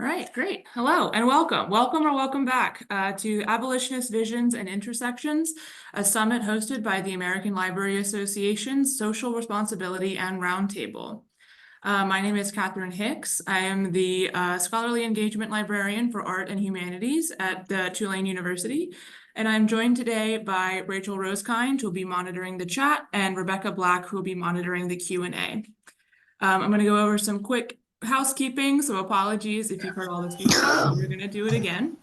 All right, great. Hello and welcome. Welcome or welcome back to Abolitionist Visions and Intersections, a summit hosted by the American Library Association's Social Responsibility and Roundtable. My name is Catherine Hicks. I am the Scholarly Engagement Librarian for Art and Humanities at Tulane University. And I'm joined today by Rachel Rosekind, who will be monitoring the chat, and Rebecca Black, who will be monitoring the Q&A. I'm going to go over some quick housekeeping, so apologies if you've heard all this before. We're going to do it again.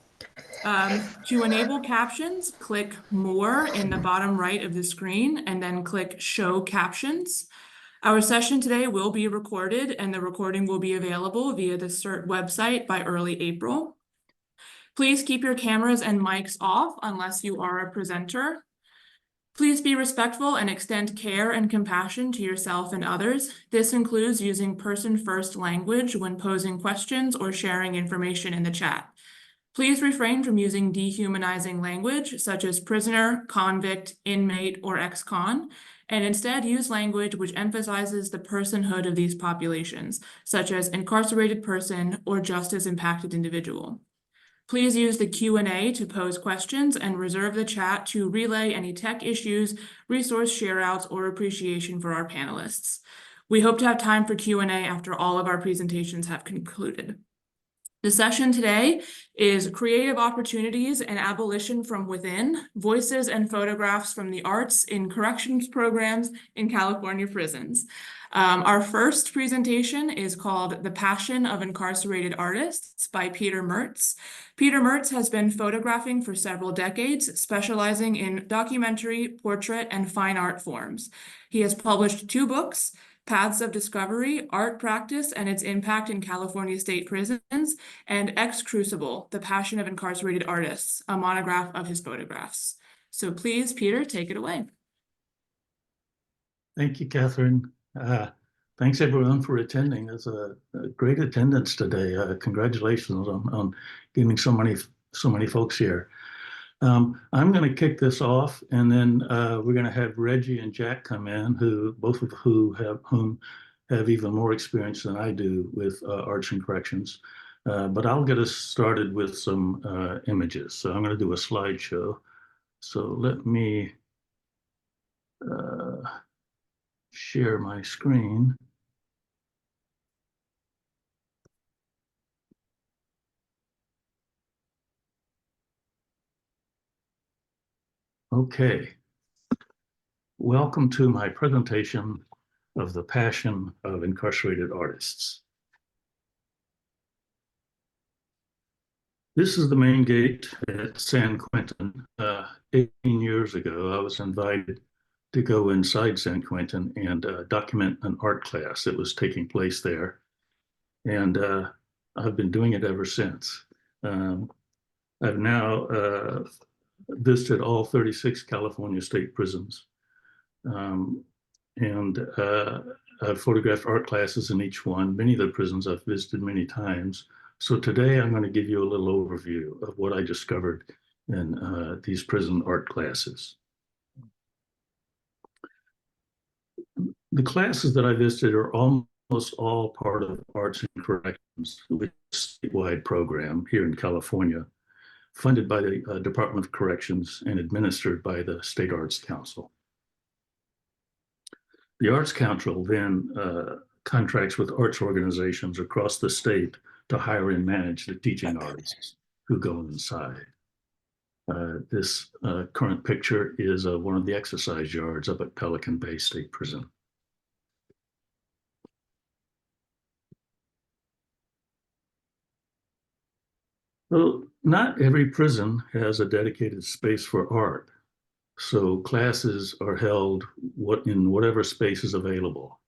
To enable captions, click More in the bottom right of the screen, and then click Show Captions. Our session today will be recorded, and the recording will be available via the CERT website by early April. Please keep your cameras and mics off unless you are a presenter. Please be respectful and extend care and compassion to yourself and others. This includes using person-first language when posing questions or sharing information in the chat. Please refrain from using dehumanizing language such as prisoner, convict, inmate, or ex-con, and instead use language which emphasizes the personhood of these populations, such as incarcerated person or justice-impacted individual. Please use the Q&A to pose questions and reserve the chat to relay any tech issues, resource share-outs, or appreciation for our panelists. We hope to have time for Q&A after all of our presentations have concluded. The session today is Creative Opportunities and Abolition from Within, Voices and Photographs from the Arts in Corrections Programs in California Prisons. Our first presentation is called The Passion of Incarcerated Artists by Peter Merts. Peter Merts has been photographing for several decades, specializing in documentary, portrait, and fine art forms. He has published 2 books, Paths of Discovery, Art Practice and Its Impact in California State Prisons, and Ex Crucible, The Passion of Incarcerated Artists, a monograph of his photographs. So please, Peter, take it away. Thank you, Catherine. Thanks everyone for attending. It's a great attendance today. Congratulations on getting so many folks here. I'm going to kick this off, and then we're going to have Reggie and Jack come in, both of whom have even more experience than I do with arts and corrections. But I'll get us started with some images. So I'm going to do a slideshow. So let me share my screen. Okay. Welcome to my presentation of The Passion of Incarcerated Artists. This is the main gate at San Quentin. 18 years ago, I was invited to go inside San Quentin and document an art class that was taking place there. And I've been doing it ever since. I've now visited all 36 California state prisons. And I've photographed art classes in each one. Many of the prisons I've visited many times. So today I'm going to give you a little overview of what I discovered in these prison art classes. The classes that I visited are almost all part of Arts and Corrections, which is a statewide program here in California, funded by the Department of Corrections and administered by the State Arts Council. The Arts Council then contracts with arts organizations across the state to hire and manage the teaching artists who go inside. This current picture is one of the exercise yards up at Pelican Bay State Prison. Well, not every prison has a dedicated space for art, so classes are held in whatever space is available.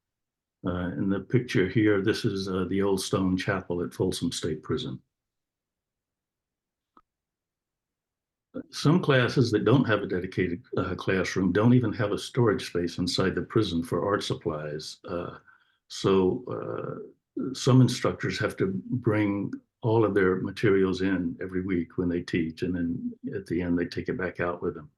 In the picture here, this is the old stone chapel at Folsom State Prison. Some classes that don't have a dedicated classroom don't even have a storage space inside the prison for art supplies. So some instructors have to bring all of their materials in every week when they teach, and then at the end they take it back out with them.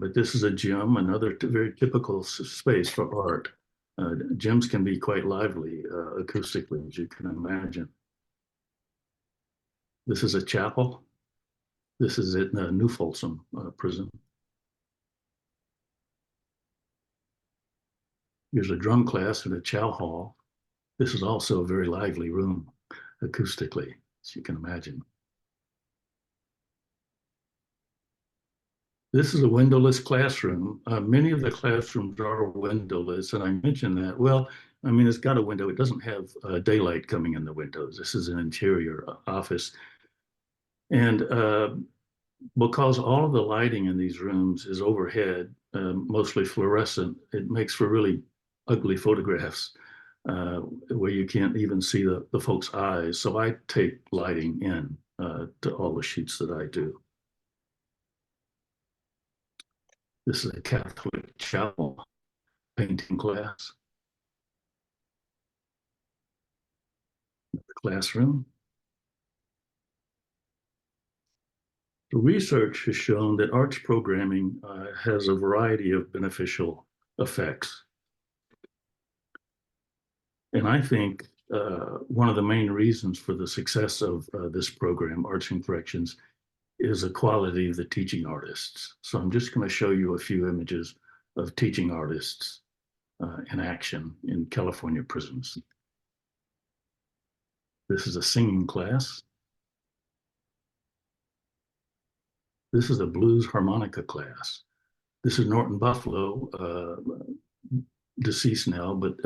But this is a gym, another very typical space for art. Gyms can be quite lively acoustically, as you can imagine. This is a chapel. This is at New Folsom Prison. Here's a drum class in a chow hall. This is also a very lively room acoustically, as you can imagine. This is a windowless classroom. Many of the classrooms are windowless, and I mentioned that. Well, I mean, it's got a window. It doesn't have daylight coming in the windows. This is an interior office. And because all of the lighting in these rooms is overhead, mostly fluorescent, it makes for really ugly photographs where you can't even see the folks' eyes. So I take lighting in to all the shoots that I do. This is a Catholic chapel painting class. The classroom. The research has shown that arts programming has a variety of beneficial effects. And I think one of the main reasons for the success of this program, Arts and Corrections, is the quality of the teaching artists. So I'm just going to show you a few images of teaching artists in action in California prisons. This is a singing class. This is a blues harmonica class. This is Norton Buffalo, deceased now, but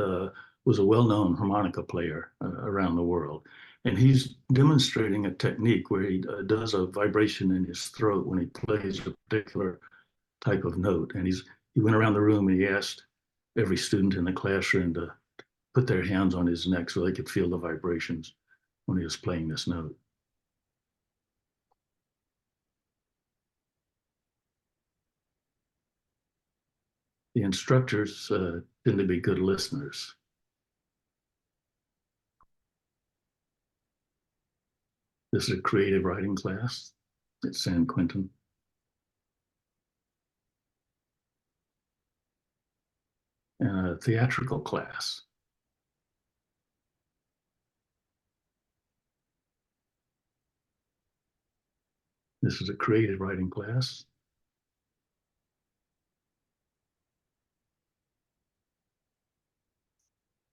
was a well-known harmonica player around the world. And he's demonstrating a technique where he does a vibration in his throat when he plays a particular type of note. And he went around the room and he asked every student in the classroom to put their hands on his neck so they could feel the vibrations when he was playing this note. The instructors tend to be good listeners. This is a creative writing class at San Quentin. And a theatrical class. This is a creative writing class.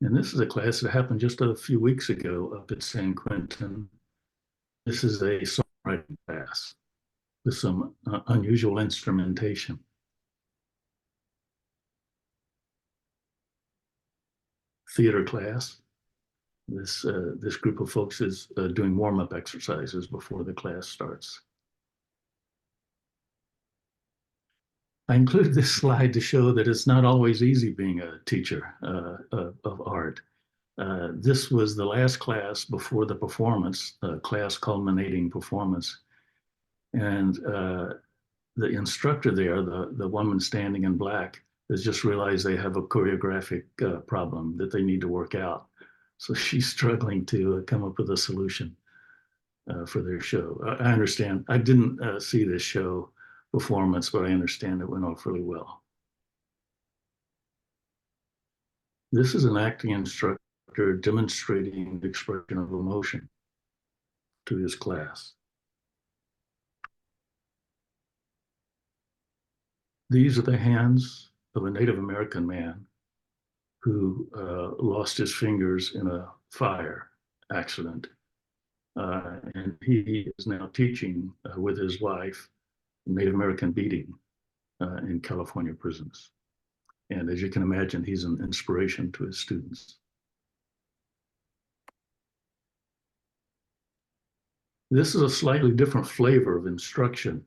And this is a class that happened just a few weeks ago up at San Quentin. This is a songwriting class with some unusual instrumentation. Theater class. This group of folks is doing warm-up exercises before the class starts. I included this slide to show that it's not always easy being a teacher of art. This was the last class before the performance, class culminating performance. And the instructor there, the woman standing in black, has just realized they have a choreographic problem that they need to work out. So she's struggling to come up with a solution for their show. I understand. I didn't see this show performance, but I understand it went off really well. This is an acting instructor demonstrating the expression of emotion to his class. These are the hands of a Native American man who lost his fingers in a fire accident. And he is now teaching with his wife Native American beading in California prisons. And as you can imagine, he's an inspiration to his students. This is a slightly different flavor of instruction.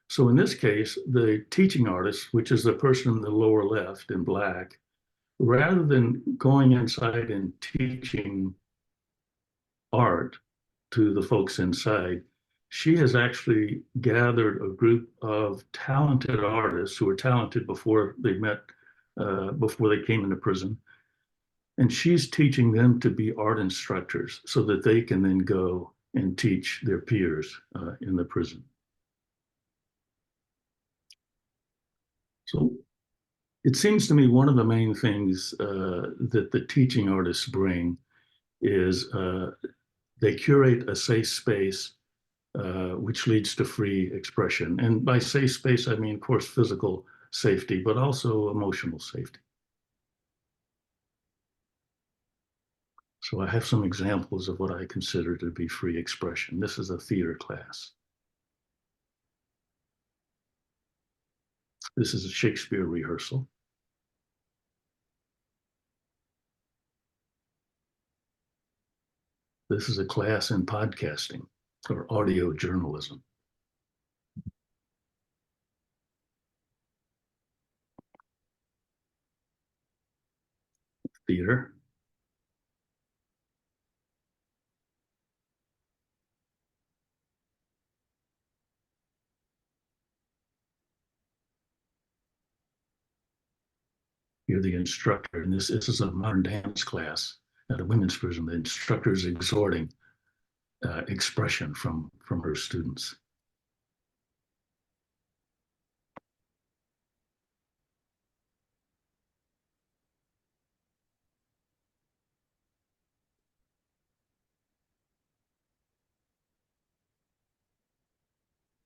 So in this case, the teaching artist, which is the person in the lower left in black, rather than going inside and teaching art to the folks inside, she has actually gathered a group of talented artists who were talented before they met, before they came into prison. And she's teaching them to be art instructors so that they can then go and teach their peers in the prison. So it seems to me one of the main things that the teaching artists bring is they curate a safe space which leads to free expression. And by safe space, I mean, of course, physical safety, but also emotional safety. So I have some examples of what I consider to be free expression. This is a theater class. This is a Shakespeare rehearsal. This is a class in podcasting or audio journalism. Theater. You're the instructor, and this is a modern dance class at a women's prison. The instructor is exhorting expression from her students.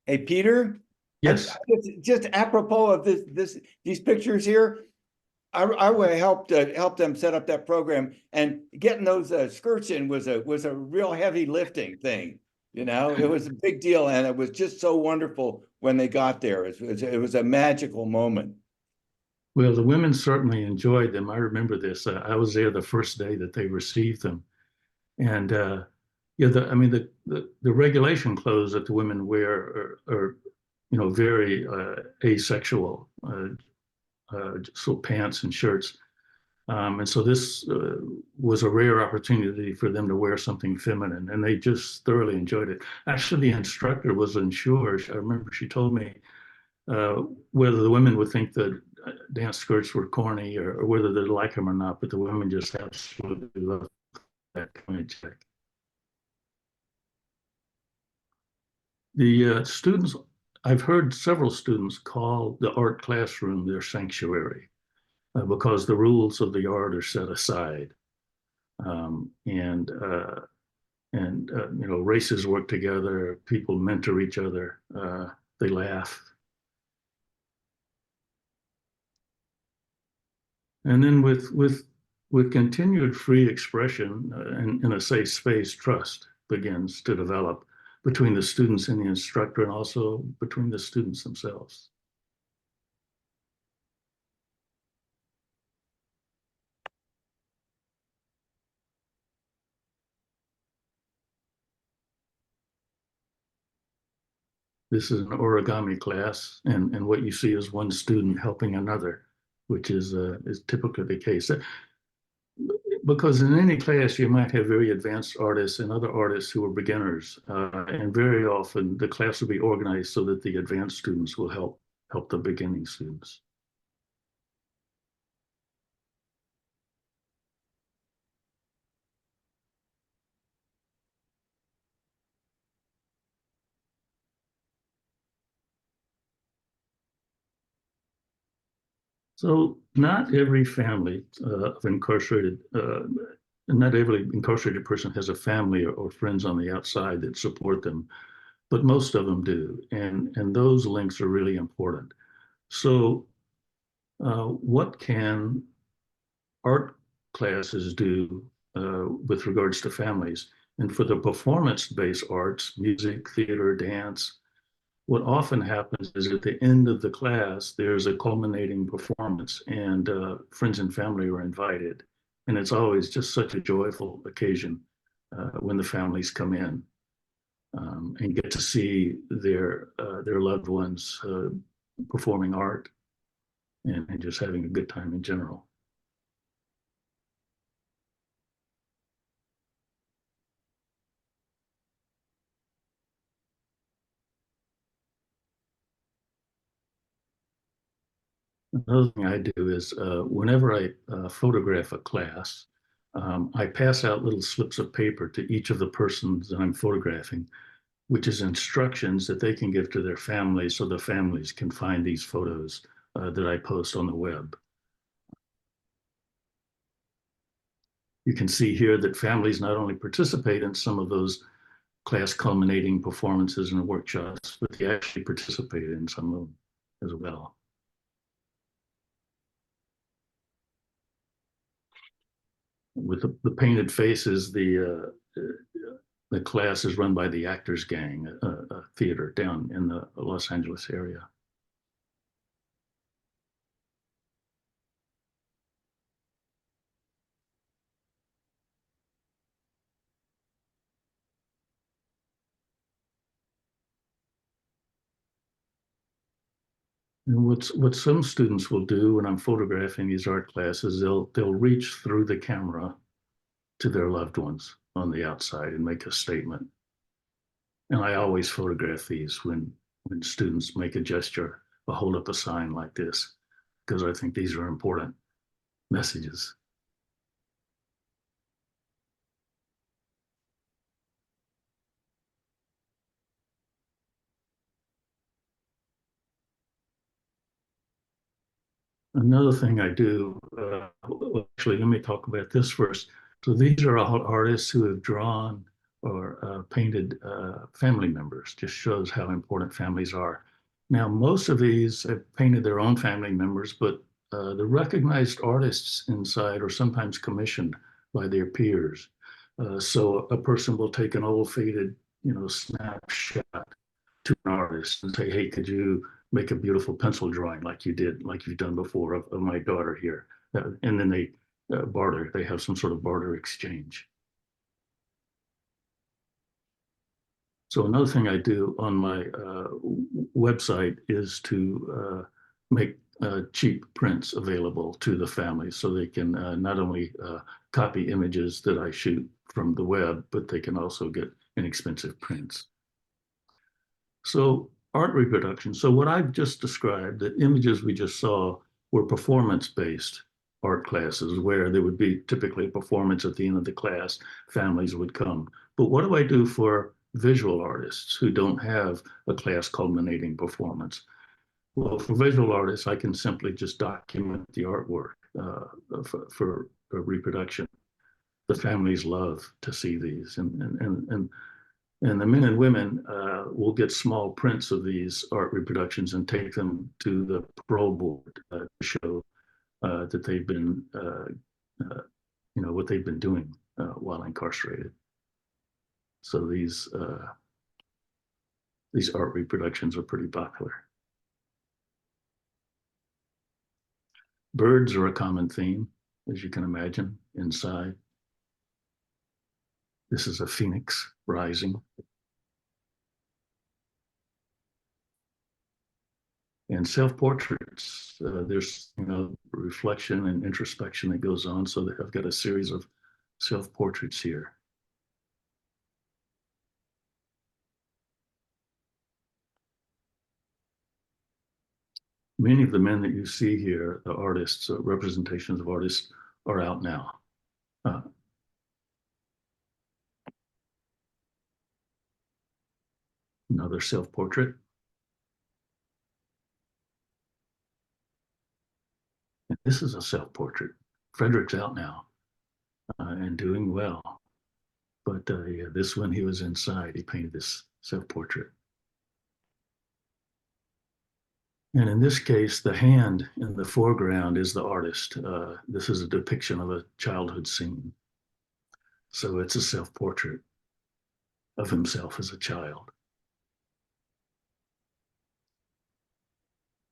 Hey, Peter. Yes. Just apropos of these pictures here, I would help them set up that program, and getting those skirts in was a real heavy lifting thing. You know, it was a big deal, and it was just so wonderful when they got there. It was a magical moment. Well, the women certainly enjoyed them. I remember this. I was there the first day that they received them, and yeah, the regulation clothes that the women wear are you know, very asexual, so pants and shirts. And so this was a rare opportunity for them to wear something feminine, and they just thoroughly enjoyed it. Actually, the instructor was unsure. I remember she told me whether the women would think that dance skirts were corny or whether they'd like them or not, but the women just absolutely loved that kind of check. The students, I've heard several students call the art classroom their sanctuary because the rules of the art are set aside. You know, races work together, people mentor each other, they laugh. And then with continued free expression in a safe space, trust begins to develop between the students and the instructor, and also between the students themselves. This is an origami class, and what you see is one student helping another, which is typically the case. Because in any class, you might have very advanced artists and other artists who are beginners. And very often the class will be organized so that the advanced students will help the beginning students. So not every family of incarcerated, not every incarcerated person has a family or friends on the outside that support them, but most of them do. And those links are really important. So what can art classes do with regards to families? And for the performance-based arts, music, theater, dance, what often happens is at the end of the class, there's a culminating performance, and friends and family are invited. And it's always just such a joyful occasion when the families come in and get to see their loved ones performing art and just having a good time in general. Another thing I do is whenever I photograph a class, I pass out little slips of paper to each of the persons that I'm photographing, which is instructions that they can give to their families so the families can find these photos that I post on the web. You can see here that families not only participate in some of those class culminating performances and workshops, but he actually participated in some of them as well. With the painted faces, the class is run by the Actors Gang, a theater down in the Los Angeles area. And what some students will do when I'm photographing these art classes, they'll reach through the camera to their loved ones on the outside and make a statement. And I always photograph these when students make a gesture or hold up a sign like this, because I think these are important messages. Another thing I do, actually, let me talk about this first. So these are all artists who have drawn or painted family members. Just shows how important families are. Now, most of these have painted their own family members, but the recognized artists inside are sometimes commissioned by their peers. So a person will take an old faded, snapshot to an artist and say, hey, could you make a beautiful pencil drawing like you've done before of my daughter here? And then they barter, they have some sort of barter exchange. So another thing I do on my website is to make cheap prints available to the family so they can not only copy images that I shoot from the web, but they can also get inexpensive prints. So art reproduction. So what I've just described, the images we just saw, were performance-based art classes where there would be typically a performance at the end of the class, families would come. But what do I do for visual artists who don't have a class culminating performance? Well, for visual artists, I can simply just document the artwork for reproduction. The families love to see these, and the men and women will get small prints of these art reproductions and take them to the parole board to show that they've been, what they've been doing while incarcerated. So these art reproductions are pretty popular. Birds are a common theme, as you can imagine, inside. This is a phoenix rising. And self-portraits, there's reflection and introspection that goes on. So I've got a series of self-portraits here. Many of the men that you see here, the artists, representations of artists, are out now. Another self-portrait. And this is a self-portrait. Frederick's out now and doing well. But yeah, this one, he was inside. He painted this self-portrait. And in this case, the hand in the foreground is the artist. This is a depiction of a childhood scene. So it's a self-portrait of himself as a child.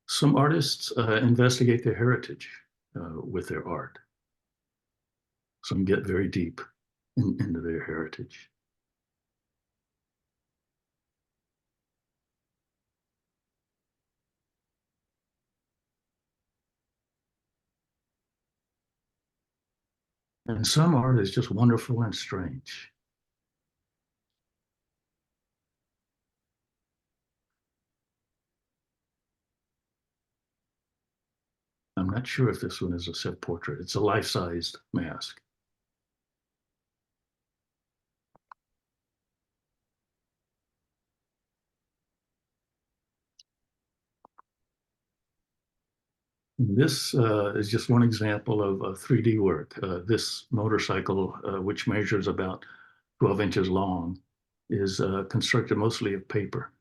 Some artists investigate their heritage with their art. Some get very deep into their heritage. And some art is just wonderful and strange. I'm not sure if this one is a self-portrait. It's a life-sized mask. This is just one example of 3D work. This motorcycle, which measures about 12 inches long, is constructed mostly of paper.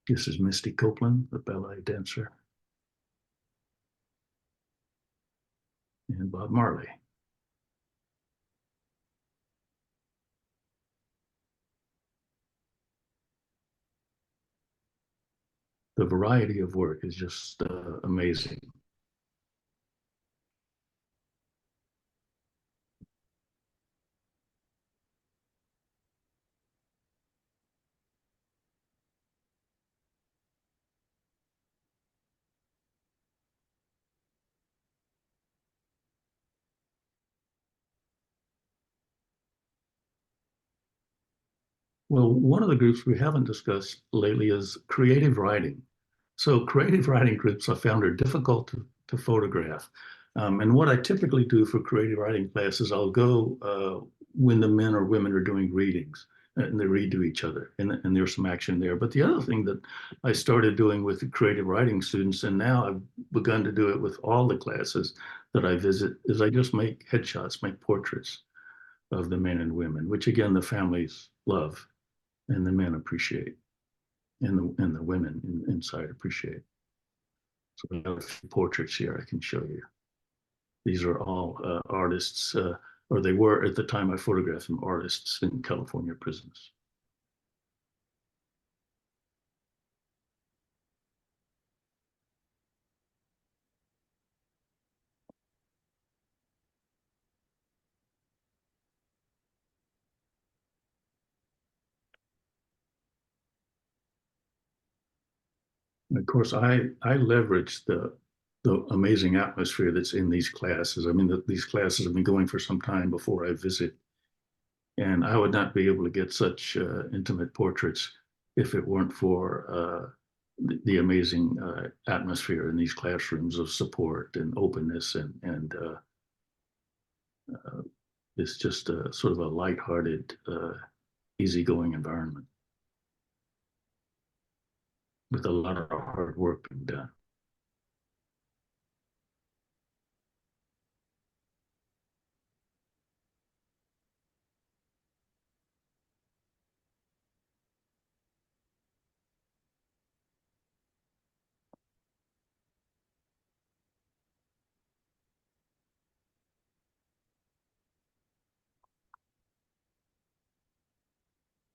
This is Misty Copeland, the ballet dancer, and Bob Marley. The variety of work is just amazing. Well, one of the groups we haven't discussed lately is creative writing. So creative writing groups I found are difficult to photograph. And what I typically do for creative writing classes, I'll go when the men or women are doing readings and they read to each other and there's some action there. But the other thing that I started doing with the creative writing students, and now I've begun to do it with all the classes that I visit, is I just make headshots, make portraits of the men and women, which again, the families love and the men appreciate, and the women inside appreciate. So I have a few portraits here I can show you. These are all artists, or they were at the time I photographed them, artists in California prisons. And of course, I leverage the amazing atmosphere that's in these classes. I mean, these classes have been going for some time before I visit, and I would not be able to get such intimate portraits if it weren't for the amazing atmosphere in these classrooms of support and openness, and it's just a sort of a lighthearted, easygoing environment with a lot of hard work being done.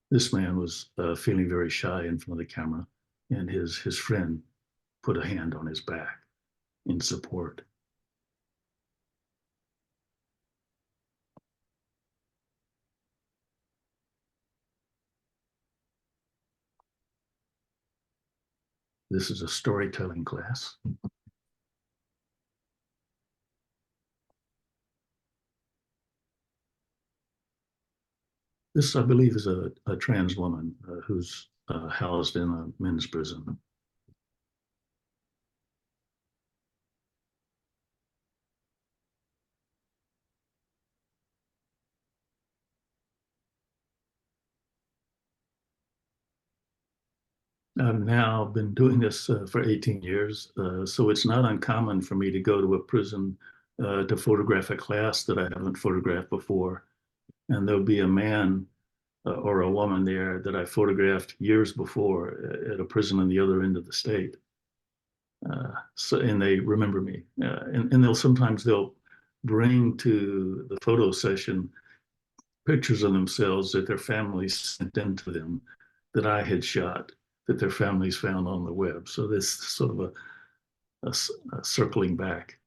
This man was feeling very shy in front of the camera, and his friend put a hand on his back in support. This is a storytelling class. This, I believe, is a trans woman who's housed in a men's prison. I've now been doing this for 18 years, so it's not uncommon for me to go to a prison to photograph a class that I haven't photographed before. And there'll be a man or a woman there that I photographed years before at a prison on the other end of the state. And they remember me. And they'll bring to the photo session pictures of themselves that their families sent in to them that I had shot, that their families found on the web. So this sort of a circling back.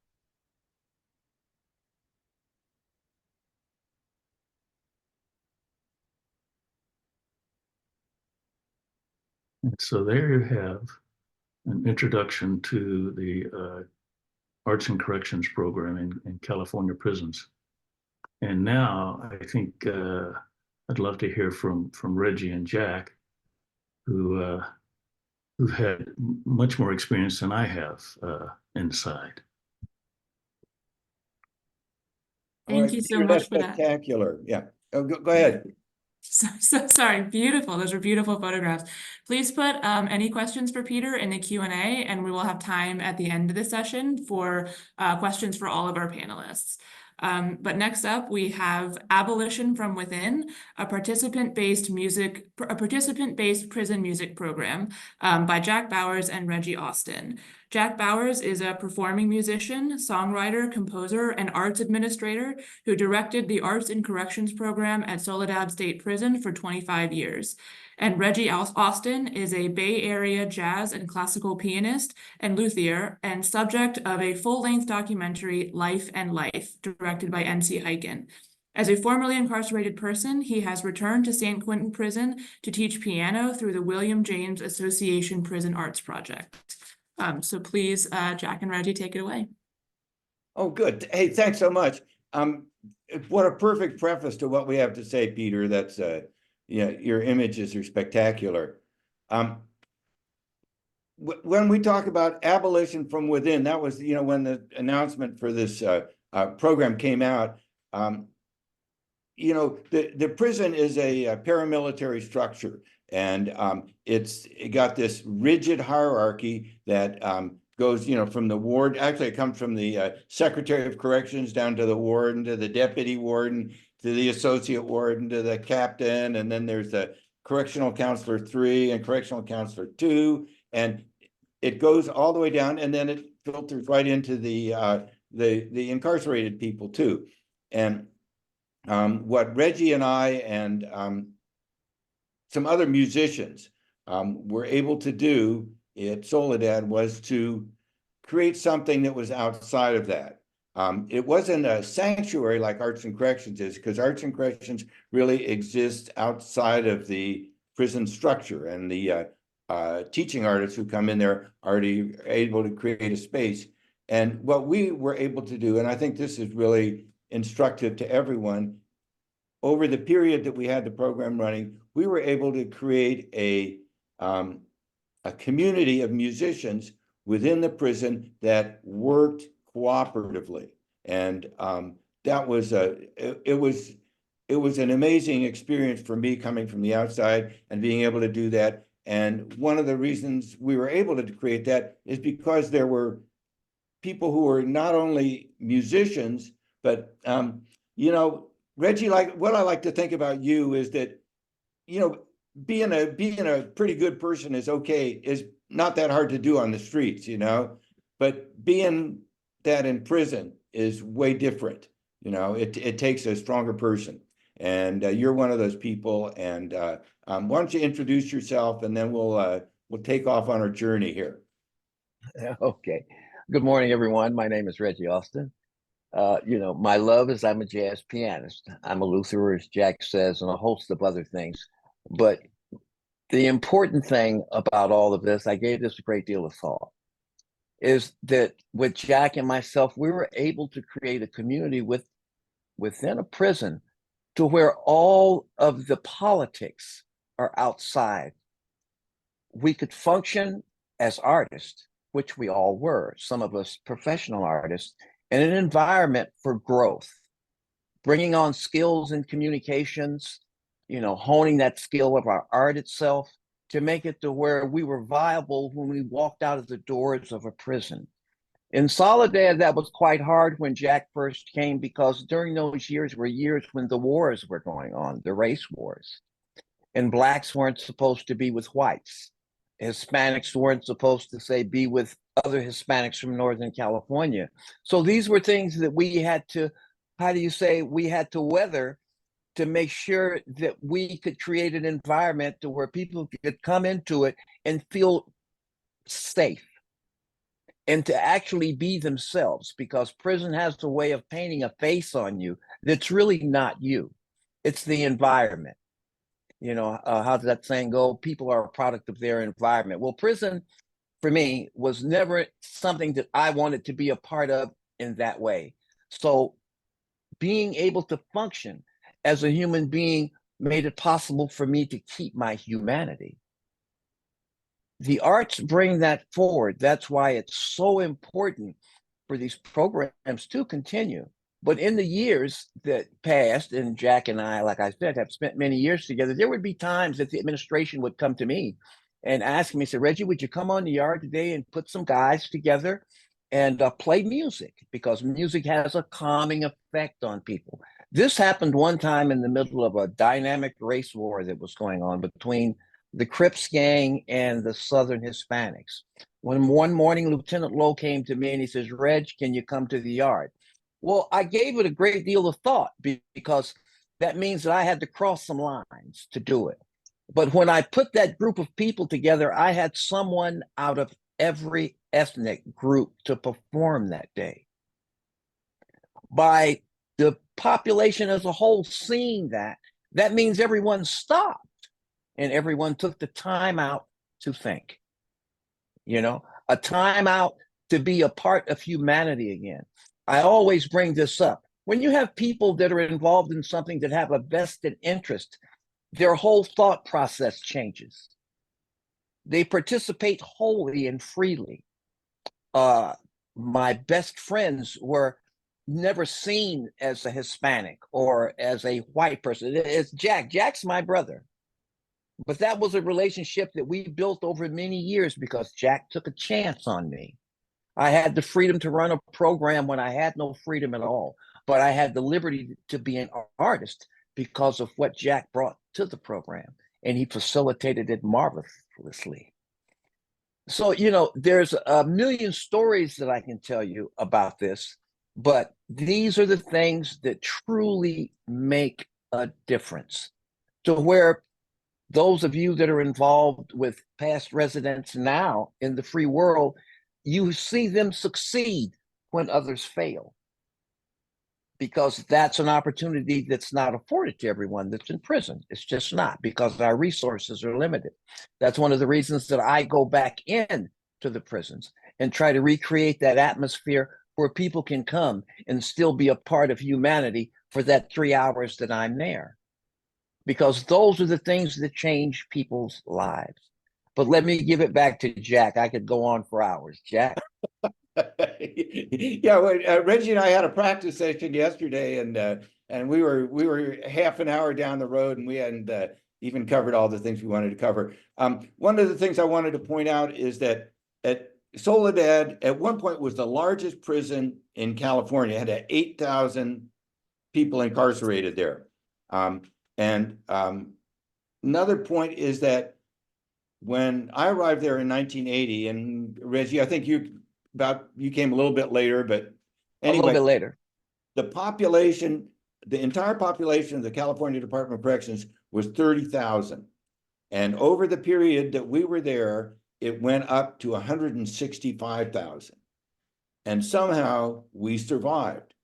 And so there you have an introduction to the Arts and Corrections program in California prisons. And now I think I'd love to hear from Reggie and Jack, who've had much more experience than I have inside. Thank you so Peter, much that's for that. spectacular. Yeah. Oh, go ahead. So sorry, beautiful. Those are beautiful photographs. Please put any questions for Peter in the Q&A, and we will have time at the end of the session for questions for all of our panelists. But next up, we have Abolition from Within, a participant-based prison music program by Jack Bowers and Reggie Austin. Jack Bowers is a performing musician, songwriter, composer, and arts administrator who directed the Arts and Corrections program at Soledad State Prison for 25 years. And Reggie Austin is a Bay Area jazz and classical pianist and luthier and subject of a full-length documentary, Life and Life, directed by N.C. Hyken. As a formerly incarcerated person, he has returned to San Quentin Prison to teach piano through the William James Association Prison Arts Project. So please, Jack and Reggie, take it away. Oh, good. Hey, thanks so much. What a perfect preface to what we have to say, Peter. That's yeah, your images are spectacular. When we talk about abolition from within, that was, when the announcement for this program came out. The prison is a paramilitary structure, and it got this rigid hierarchy that goes, from the ward. Actually, it comes from the Secretary of Corrections down to the warden, to the deputy warden, to the associate warden, to the captain, and then there's the correctional counselor 3 and correctional counselor 2, and it goes all the way down, and then it filters right into the incarcerated people too. And what Reggie and I and some other musicians were able to do at Soledad was to create something that was outside of that. It wasn't a sanctuary like Arts and Corrections is, because Arts and Corrections really exist outside of the prison structure, and the teaching artists who come in there are already able to create a space. And what we were able to do, and I think this is really instructive to everyone, over the period that we had the program running, we were able to create a community of musicians within the prison that worked cooperatively. And that was it was an amazing experience for me, coming from the outside and being able to do that. And one of the reasons we were able to create that is because there were people who were not only musicians, but Reggie, like what I like to think about you is that, being a pretty good person is not that hard to do on the streets, but being that in prison is way different. It takes a stronger person, and you're one of those people. And why don't you introduce yourself, and then we'll take off on our journey here. Okay. Good morning, everyone. My name is Reggie Austin. My love is I'm a jazz pianist. I'm a luthier, as Jack says, and a host of other things. But the important thing about all of this, I gave this a great deal of thought, is that with Jack and myself, we were able to create a community within a prison to where all of the politics are outside. We could function as artists, which we all were, some of us professional artists, in an environment for growth, bringing on skills in communications, honing that skill of our art itself to make it to where we were viable when we walked out of the doors of a prison. In Soledad, that was quite hard when Jack first came, because during those years were years when the wars were going on, the race wars, and Blacks weren't supposed to be with whites. Hispanics weren't supposed to be with other Hispanics from Northern California. So these were things that we had to, we had to weather to make sure that we could create an environment to where people could come into it and feel safe and to actually be themselves, because prison has a way of painting a face on you that's really not you. It's the environment. How does that saying go? People are a product of their environment. Well, prison for me was never something that I wanted to be a part of in that way. So being able to function as a human being made it possible for me to keep my humanity. The arts bring that forward. That's why it's so important for these programs to continue, But in the years that passed, and Jack and I, like I said, have spent many years together, there would be times that the administration would come to me and ask me, say, Reggie, would you come on the yard today and put some guys together and play music? Because music has a calming effect on people. This happened one time in the middle of a dynamic race war that was going on between the Crips gang and the Southern Hispanics. When one morning, Lieutenant Lowe came to me and he says, Reg, can you come to the yard? Well, I gave it a great deal of thought because that means that I had to cross some lines to do it. But when I put that group of people together, I had someone out of every ethnic group to perform that day. By the population as a whole seeing that, that means everyone stopped and everyone took the time out to think. You know, a time out to be a part of humanity again. I always bring this up. When you have people that are involved in something that have a vested interest, their whole thought process changes. They participate wholly and freely. My best friends were never seen as a Hispanic or as a white person. It's Jack. Jack's my brother. But that was a relationship that we built over many years because Jack took a chance on me. I had the freedom to run a program when I had no freedom at all, but I had the liberty to be an artist because of what Jack brought to the program, and he facilitated it marvelously. So, you know, there's a million stories that I can tell you about this, but these are the things that truly make a difference. To where those of you that are involved with past residents now in the free world, you see them succeed when others fail, because that's an opportunity that's not afforded to everyone that's in prison. It's just not, because our resources are limited. That's one of the reasons that I go back in to the prisons and try to recreate that atmosphere where people can come and still be a part of humanity for that 3 hours that I'm there, because those are the things that change people's lives. But let me give it back to Jack. I could go on for hours. Jack? Yeah, well, Reggie and I had a practice session yesterday, and we were half an hour down the road, and we hadn't even covered all the things we wanted to cover. One of the things I wanted to point out is that at Soledad, at one point, was the largest prison in California. It had 8,000 people incarcerated there. Another point is that when I arrived there in 1980, and Reggie, I think you came a little bit later, but anyway, a little bit later. The population, the entire population of the California Department of Corrections was 30,000. And over the period that we were there, it went up to 165,000. And somehow we survived.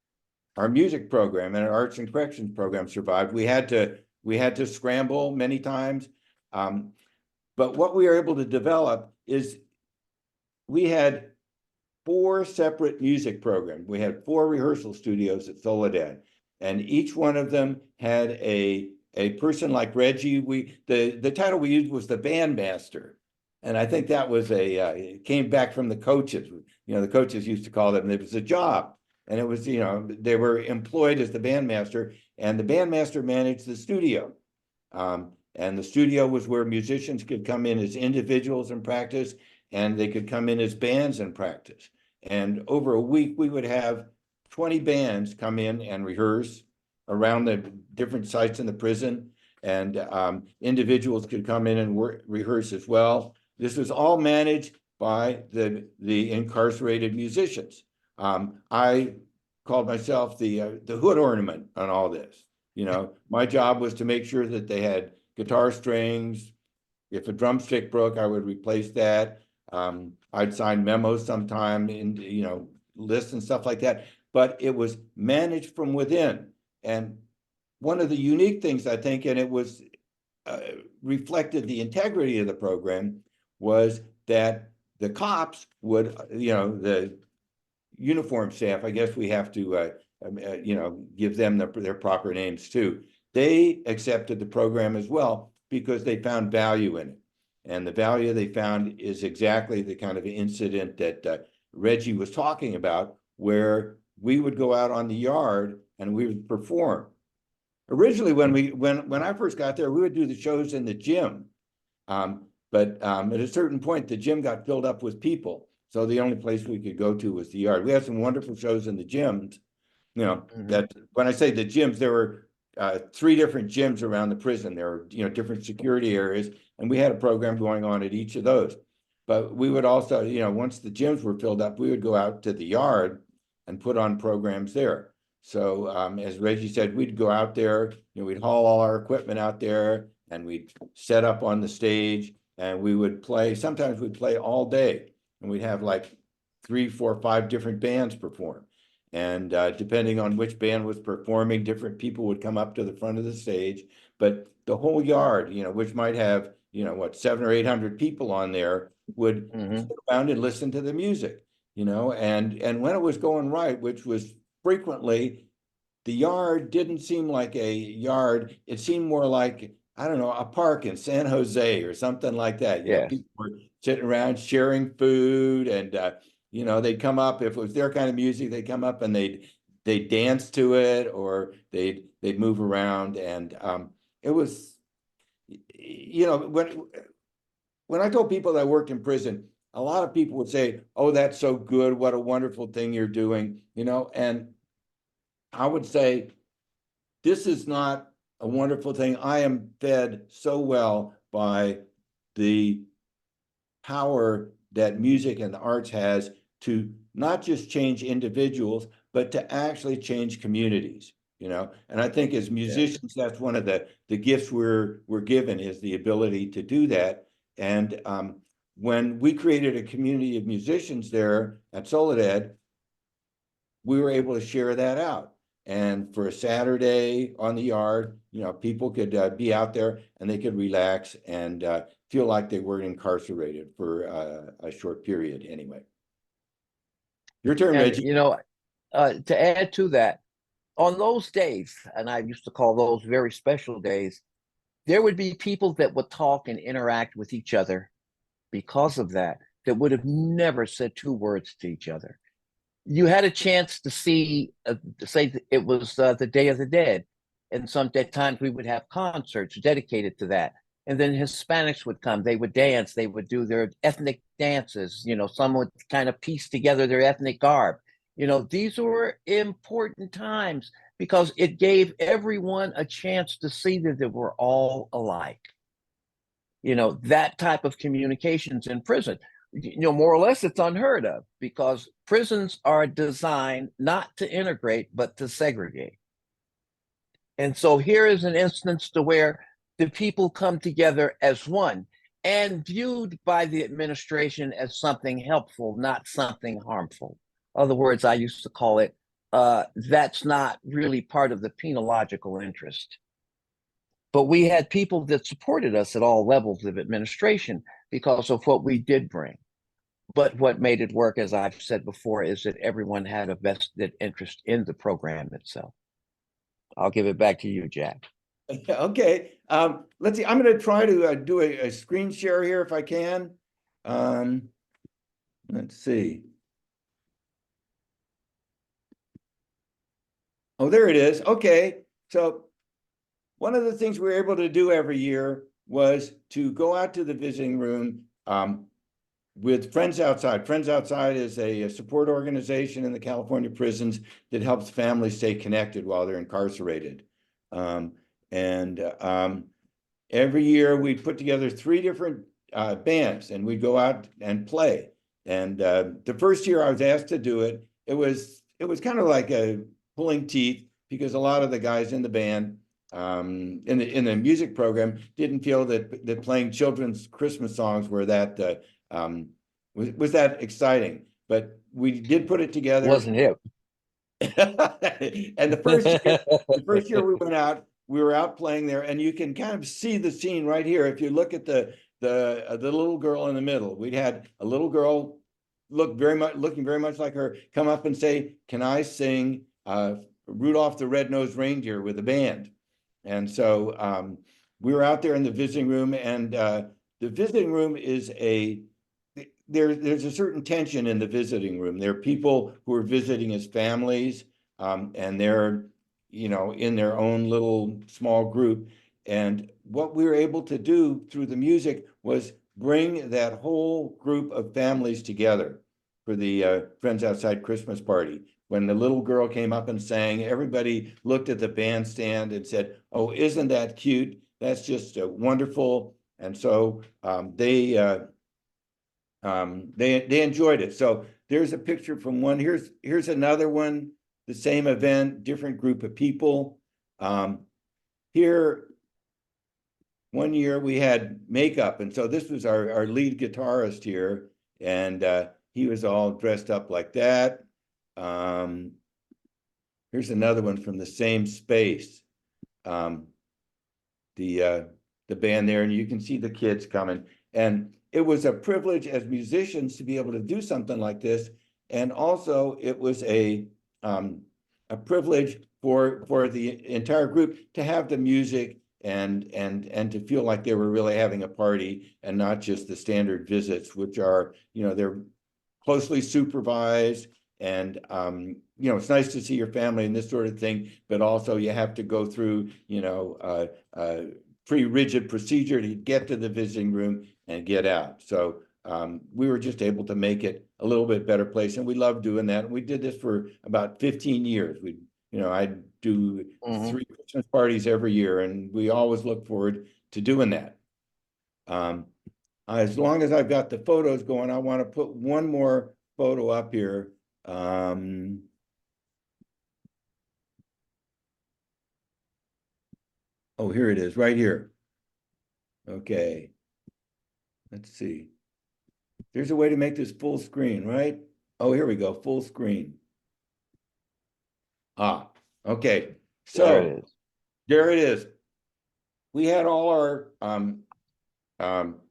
Our music program and our arts and corrections program survived. We had to scramble many times. But what we were able to develop is we had 4 separate music programs. We had 4 rehearsal studios at Soledad, and each one of them had a person like Reggie. The title we used was the bandmaster, and I think that was it came back from the coaches. You know, the coaches used to call them. It was a job, and it was, you know, they were employed as the bandmaster, and the bandmaster managed the studio. And the studio was where musicians could come in as individuals and practice, and they could come in as bands and practice. And over a week, we would have 20 bands come in and rehearse around the different sites in the prison, and individuals could come in and rehearse as well. This was all managed by the incarcerated musicians. I called myself the hood ornament on all this. You know, my job was to make sure that they had guitar strings. If a drumstick broke, I would replace that. I'd sign memos sometime in, you know, lists and stuff like that, but it was managed from within. And one of the unique things, I think, and it was reflected the integrity of the program, was that the cops would, you know, the uniform staff, I guess we have to, you know, give them their proper names too. They accepted the program as well because they found value in it. And the value they found is exactly the kind of incident that Reggie was talking about, where we would go out on the yard and we would perform. Originally, when I first got there, we would do the shows in the gym. But at a certain point, the gym got filled up with people. So the only place we could go to was the yard. We had some wonderful shows in the gyms. You know, that when I say the gyms, there were 3 different gyms around the prison. There were, you know, different security areas, and we had a program going on at each of those. But we would also, you know, once the gyms were filled up, we would go out to the yard and put on programs there. So as Reggie said, we'd go out there, you know, we'd haul all our equipment out there and we'd set up on the stage and we would play. Sometimes we'd play all day and we'd have like 3, 4, 5 different bands perform. And depending on which band was performing, different people would come up to the front of the stage. But the whole yard, you know, which might have, you know, what, 700 or 800 people on there, would sit around and listen to the music, you know. And when it was going right, which was frequently, the yard didn't seem like a yard. It seemed more like, I don't know, a park in San Jose or something like that. You know, people were sitting around sharing food and, you know, they'd come up, if it was their kind of music, they'd come up and they'd dance to it, or they'd move around. And it was, you know, when I told people that I worked in prison, a lot of people would say, oh, that's so good. What a wonderful thing you're doing, you know. And I would say, this is not a wonderful thing. I am fed so well by the power that music and the arts has to not just change individuals, but to actually change communities, you know. And I think as musicians, that's one of the gifts we're given, is the ability to do that. And when we created a community of musicians there at Soledad, we were able to share that out. And for a Saturday on the yard, you know, people could be out there and they could relax and feel like they weren't incarcerated for a short period anyway. Your turn, And, Reggie. you know, to add to that, on those days, and I used to call those very special days, there would be people that would talk and interact with each other because of that would have never said 2 words to each other. You had a chance to see, say it was the Day of the Dead, and some times we would have concerts dedicated to that. And then Hispanics would come, they would dance, they would do their ethnic dances, you know, some would kind of piece together their ethnic garb. You know, these were important times because it gave everyone a chance to see that they were all alike. You know, that type of communications in prison, you know, more or less it's unheard of, because prisons are designed not to integrate, but to segregate. And so here is an instance to where the people come together as one and viewed by the administration as something helpful, not something harmful. In other words, I used to call it, that's not really part of the penological interest. But we had people that supported us at all levels of administration because of what we did bring. But what made it work, as I've said before, is that everyone had a vested interest in the program itself. I'll give it back to you, Jack. Okay, let's see. I'm going to try to do a screen share here if I can. Let's see. Oh, there it is. Okay, so one of the things we were able to do every year was to go out to the visiting room with Friends Outside. Friends Outside is a support organization in the California prisons that helps families stay connected while they're incarcerated. Every year we put together 3 different bands and we'd go out and play. And the first year I was asked to do it, it was kind of like pulling teeth, because a lot of the guys in the band in the music program didn't feel that playing children's Christmas songs were that was that exciting. But we did put it together. Wasn't hip. And the first year we went out, we were out playing there, and you can kind of see the scene right here. If you look at the little girl in the middle, we'd had a little girl looking very much like her come up and say, "Can I sing Rudolph the Red-Nosed Reindeer with a band?" And so we were out there in the visiting room, and the visiting room is there's a certain tension in the visiting room. There are people who are visiting as families, and they're, you know, in their own little small group. And what we were able to do through the music was bring that whole group of families together for the Friends Outside Christmas party. When the little girl came up and sang, everybody looked at the bandstand and said, "Oh, isn't that cute? That's just wonderful." And so they enjoyed it. So there's a picture from one. Here's another one, the same event, different group of people. Here, one year we had makeup, and so this was our lead guitarist here, and he was all dressed up like that. Here's another one from the same space. The band there, and you can see the kids coming. And it was a privilege as musicians to be able to do something like this. And also it was a privilege for the entire group to have the music and to feel like they were really having a party and not just the standard visits, which are, you know, they're closely supervised. And, you know, it's nice to see your family and this sort of thing, but also you have to go through, you know, pretty rigid procedure to get to the visiting room and get out. So we were just able to make it a little bit better place, and we love doing that. And we did this for about 15 years. We, you know, I do 3 Christmas parties every year, and we always look forward to doing that. As long as I've got the photos going, I want to put one more photo up here. Oh, here it is, right here. Okay. Let's see. There's a way to make this full screen, right? Oh, here we go, full screen. Ah, okay. So There it is. there it is. We had all our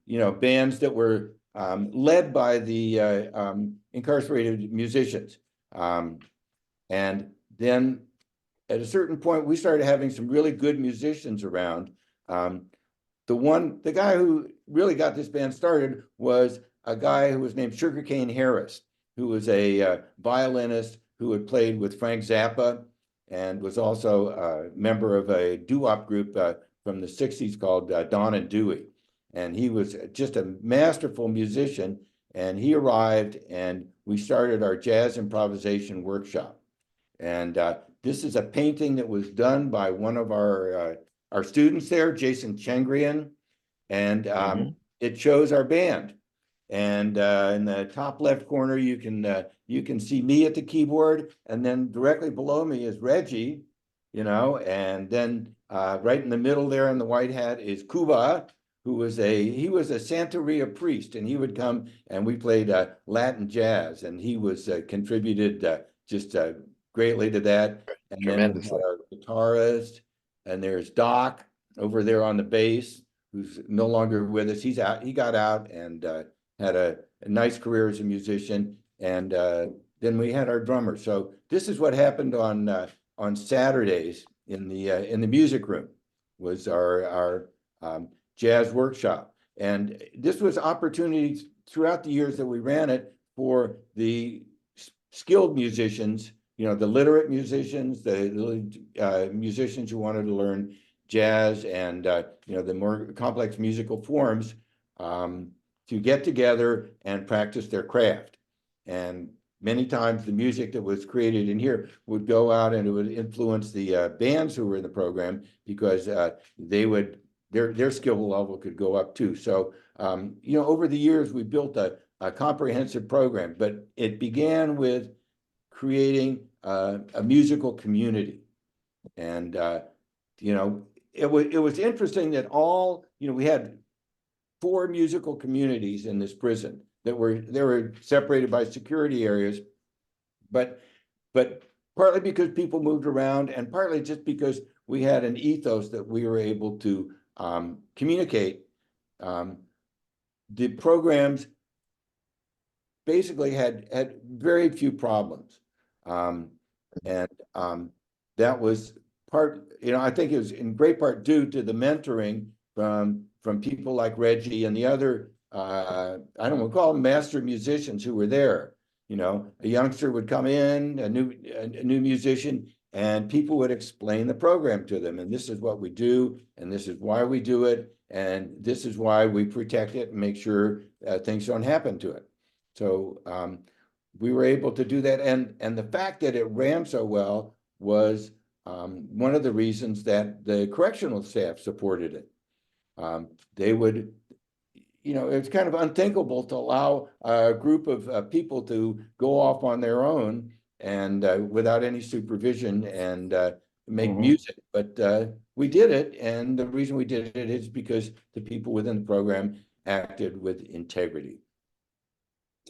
you know, bands that were led by the incarcerated musicians. And then at a certain point, we started having some really good musicians around. The guy who really got this band started was a guy who was named Sugarcane Harris, who was a violinist who had played with Frank Zappa and was also a member of a doo-wop group from the 60s called Don and Dewey. And he was just a masterful musician. And he arrived, and we started our jazz improvisation workshop. And this is a painting that was done by one of our students there, Jason Chengrian, and it shows our band. And in the top left corner, you can see me at the keyboard, and then directly below me is Reggie, you know, and then right in the middle there in the white hat is Cuba, who was he was a Santeria priest, and he would come and we played Latin jazz, and he was contributed just greatly to that. And then we had our guitarist, and there's Doc over there on the bass, who's no longer with us. He's out. He got out and had a nice career as a musician. And then we had our drummer. So this is what happened on Saturdays in the music room, was our jazz workshop. And this was opportunities throughout the years that we ran it for the skilled musicians, you know, the literate musicians, the musicians who wanted to learn jazz and, you know, the more complex musical forms, to get together and practice their craft. And many times the music that was created in here would go out and it would influence the bands who were in the program, because they would, their skill level could go up too. So, you know, over the years, we built a comprehensive program, but it began with creating a musical community. And, you know, it was interesting that you know, we had 4 musical communities in this prison that were separated by security areas, but partly because people moved around, and partly just because we had an ethos that we were able to communicate. The programs basically had very few problems. And that was part, you know, I think it was in great part due to the mentoring from people like Reggie and the other I don't want to call them master musicians who were there. You know, a youngster would come in, a new musician, and people would explain the program to them. And this is what we do, and this is why we do it, and this is why we protect it and make sure things don't happen to it. So we were able to do that. And the fact that it ran so well was one of the reasons that the correctional staff supported it. They would, you know, it's kind of unthinkable to allow a group of people to go off on their own and without any supervision and make music. But we did it. And the reason we did it is because the people within the program acted with integrity.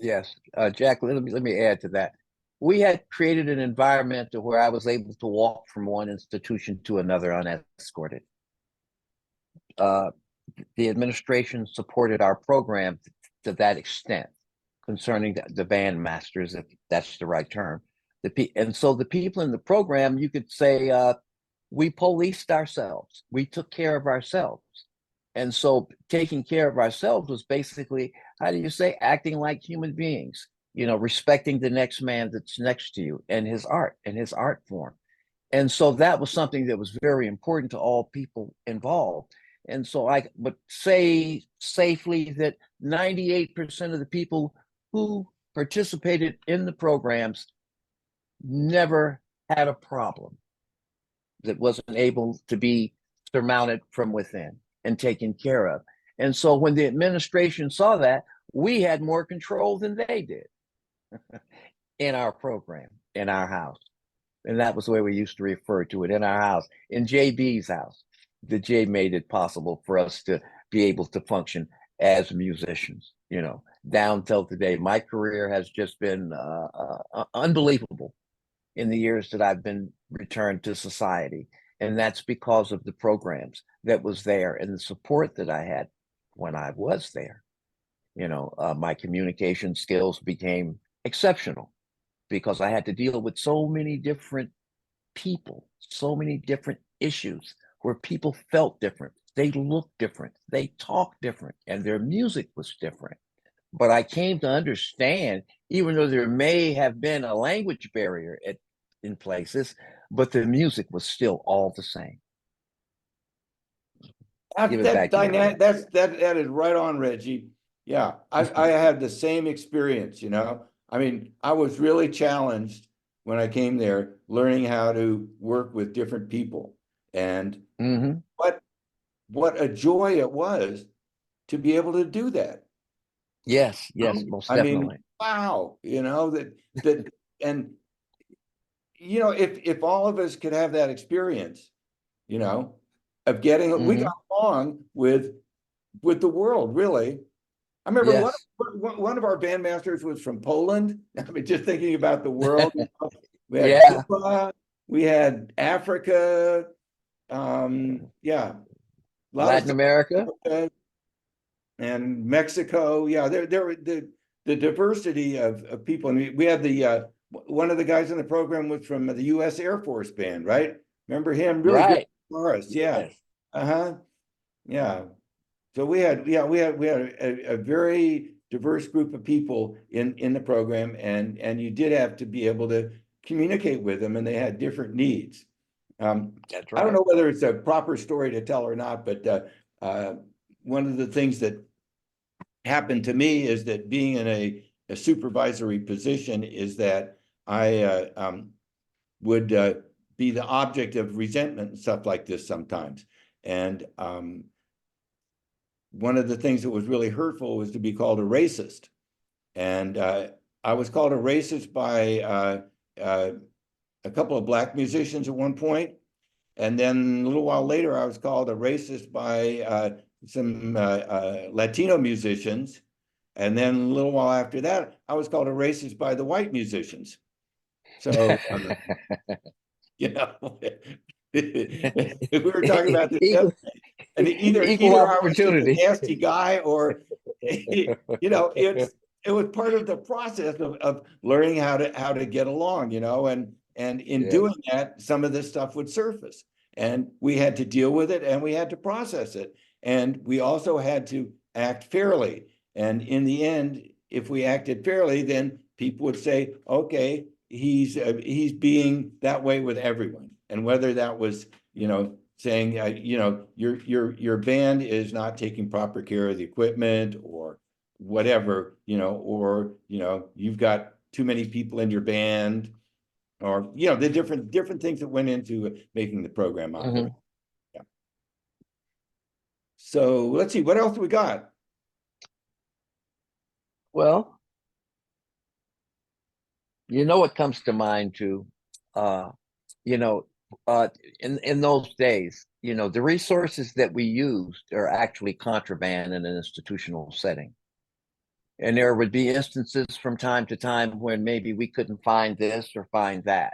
Yes, Jack, let me add to that. We had created an environment to where I was able to walk from one institution to another unescorted. The administration supported our program to that extent concerning the bandmasters, if that's the right term. And so the people in the program, you could say, we policed ourselves. We took care of ourselves. And so taking care of ourselves was basically, how do you say, acting like human beings, you know, respecting the next man that's next to you and his art form. And so that was something that was very important to all people involved. And so I would say safely that 98% of the people who participated in the programs never had a problem that wasn't able to be surmounted from within and taken care of. And so when the administration saw that, we had more control than they did in our program, in our house. And that was the way we used to refer to it, in our house, in JB's house. The J made it possible for us to be able to function as musicians, you know, down till today. My career has just been unbelievable in the years that I've been returned to society. And that's because of the programs that was there and the support that I had when I was there. You know, my communication skills became exceptional because I had to deal with so many different people, so many different issues where people felt different, they looked different, they talked different, and their music was different. But I came to understand, even though there may have been a language barrier in places, but the music was still all the same. That is right on, Reggie. Yeah, I had the same experience, you know. I mean, I was really challenged when I came there, learning how to work with different people. And what a joy it was to be able to do that. Yes, most definitely. I mean, wow, you know, that and you know, if all of us could have that experience, you know, of getting we got along with the world, really. I remember one of our bandmasters was from Poland. I mean, just thinking about the world. We had Cuba, we had Africa, Latin America and Mexico. Yeah, there were the diversity of people. And we had the one of the guys in the program was from the U.S. Air Force Band, right? Remember him? Really good guitarist. Yeah. Yeah. So we had a very diverse group of people in the program, and you did have to be able to communicate with them, and they had different needs. That's right. I don't know whether it's a proper story to tell or not, but one of the things that happened to me is that being in a supervisory position is that I would be the object of resentment and stuff like this sometimes. And one of the things that was really hurtful was to be called a racist. And I was called a racist by a couple of Black musicians at one point. And then a little while later, I was called a racist by some Latino musicians. And then a little while after that, I was called a racist by the white musicians. So, you know, we were talking about this. And either opportunity. I was just a nasty guy, or you know, it was part of the process of learning how to get along, you know, and in doing that, some of this stuff would surface, and we had to deal with it, and we had to process it, and we also had to act fairly. And in the end, if we acted fairly, then people would say, okay, he's being that way with everyone. And whether that was, saying, your band is not taking proper care of the equipment or whatever, or, you've got too many people in your band, or, the different things that went into making the program operate. Yeah. So let's see, what else we got? Well, what comes to mind too, you know, in those days, the resources that we used are actually contraband in an institutional setting. And there would be instances from time to time when maybe we couldn't find this or find that.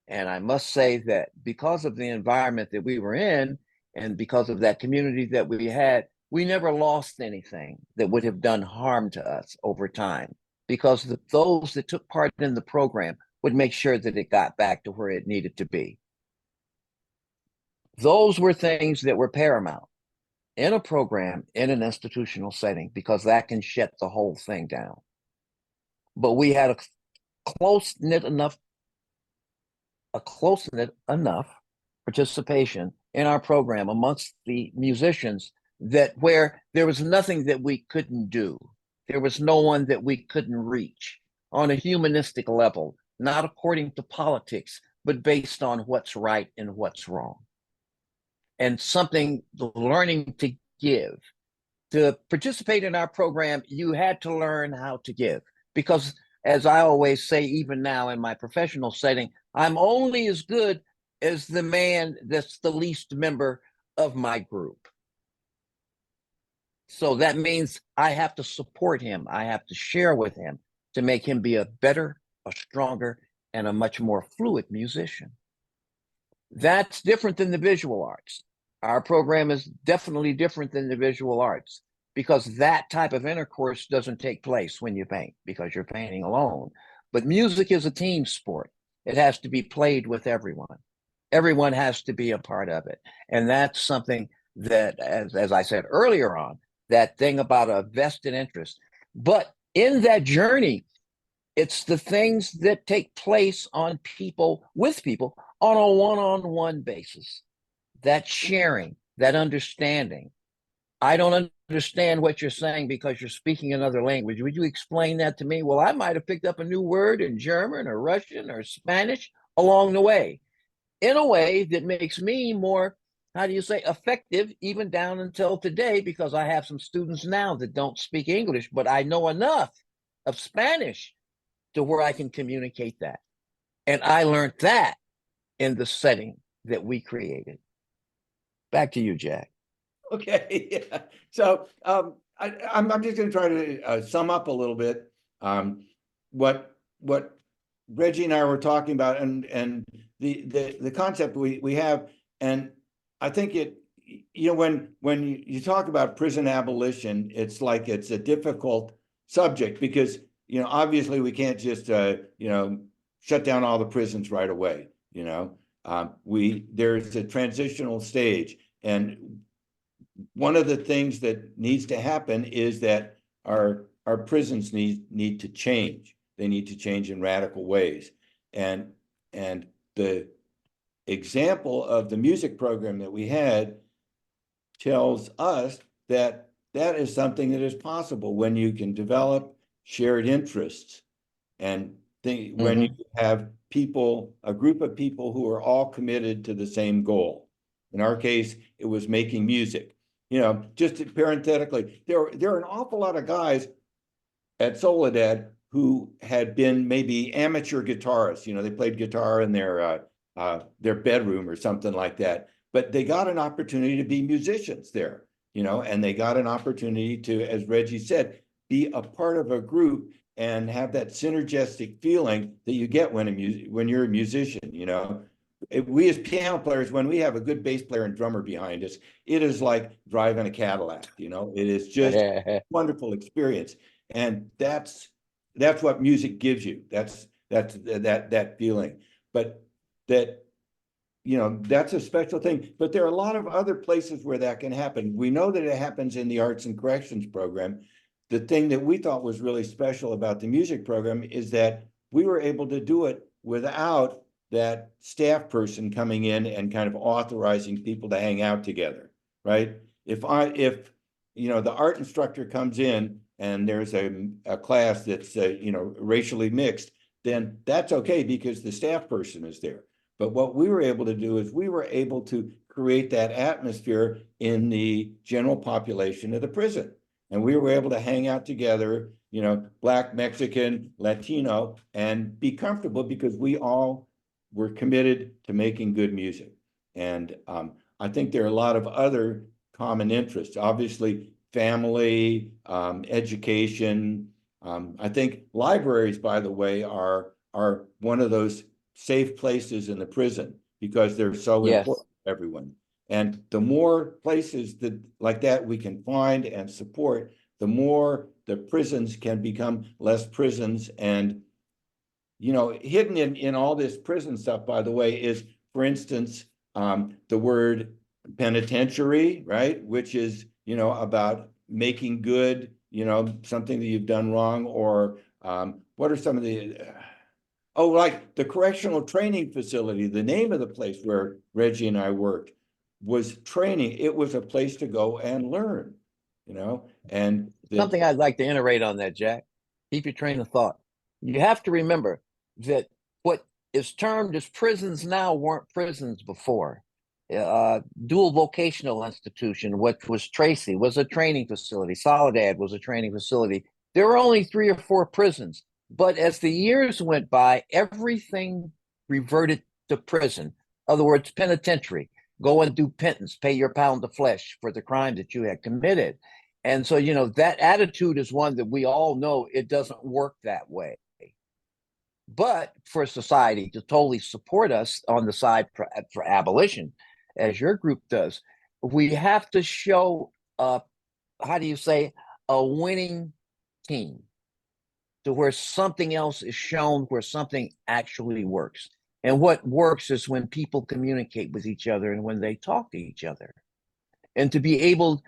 And I must say that because of the environment that we were in, and because of that community that we had, we never lost anything that would have done harm to us over time, because those that took part in the program would make sure that it got back to where it needed to be. Those were things that were paramount in a program, in an institutional setting, because that can shut the whole thing down. But we had a close-knit enough participation in our program amongst the musicians that where there was nothing that we couldn't do. There was no one that we couldn't reach on a humanistic level, not according to politics, but based on what's right and what's wrong. And learning to give. To participate in our program, you had to learn how to give, because as I always say, even now in my professional setting, I'm only as good as the man that's the least member of my group. So that means I have to support him. I have to share with him to make him be a better, a stronger, and a much more fluid musician. That's different than the visual arts. Our program is definitely different than the visual arts, because that type of intercourse doesn't take place when you paint, because you're painting alone. But music is a team sport. It has to be played with everyone. Everyone has to be a part of it. And that's something that, as I said earlier on, that thing about a vested interest. But in that journey, it's the things that take place with people on a one-on-one basis. That sharing, that understanding. I don't understand what you're saying because you're speaking another language. Would you explain that to me? Well, I might have picked up a new word in German or Russian or Spanish along the way, in a way that makes me more, effective, even down until today, because I have some students now that don't speak English, but I know enough of Spanish to where I can communicate that. And I learned that in the setting that we created. Back to you, Jack. Okay, yeah. So I'm just going to try to sum up a little bit what Reggie and I were talking about, and the concept we have. And I think when you talk about prison abolition, it's like it's a difficult subject, because obviously we can't just shut down all the prisons right away. There's a transitional stage, and one of the things that needs to happen is that our prisons need to change. They need to change in radical ways. And the example of the music program that we had tells us that that is something that is possible when you can develop shared interests, and when you have a group of people who are all committed to the same goal. In our case, it was making music. Just parenthetically, there are an awful lot of guys at Soledad who had been maybe amateur guitarists. They played guitar in their bedroom or something like that, but they got an opportunity to be musicians there, and they got an opportunity to, as Reggie said, be a part of a group and have that synergistic feeling that you get when you're a musician. We as piano players, when we have a good bass player and drummer behind us, it is like driving a Cadillac. It is just a wonderful experience, and that's what music gives you. That's that feeling. But that's a special thing. But there are a lot of other places where that can happen. We know that it happens in the Arts and Corrections program. the thing that we thought was really special about the music program is that we were able to do it without that staff person coming in and kind of authorizing people to hang out together, right? If you know, the art instructor comes in and there's a class that's you know, racially mixed, then that's okay because the staff person is there. But what we were able to do is we were able to create that atmosphere in the general population of the prison. And we were able to hang out together, you know, Black, Mexican, Latino, and be comfortable because we all were committed to making good music. And I think there are a lot of other common interests, obviously family, education. I think libraries, by the way, are one of those safe places in the prison because they're so important to everyone. And the more places that like that we can find and support, the more the prisons can become less prisons. And, you know, hidden in all this prison stuff, by the way, is, for instance, the word penitentiary, right? Which is, you know, about making good, you know, something that you've done wrong, or what are some of the, oh, like the correctional training facility, the name of the place where Reggie and I worked was training. It was a place to go and learn, you know, and something I'd like to iterate on that, Jack. Keep your train of thought. You have to remember that what is termed as prisons now weren't prisons before. Dual vocational institution, which was Tracy, was a training facility. Soledad was a training facility. There were only 3 or 4 prisons, but as the years went by, everything reverted to prison. In other words, penitentiary. Go and do penance, pay your pound of flesh for the crime that you had committed. And so, you know, that attitude is one that we all know it doesn't work that way. But for society to totally support us on the side for abolition, as your group does, we have to show, how do you say, a winning team to where something else is shown, where something actually works. And what works is when people communicate with each other and when they talk to each other. And to be able,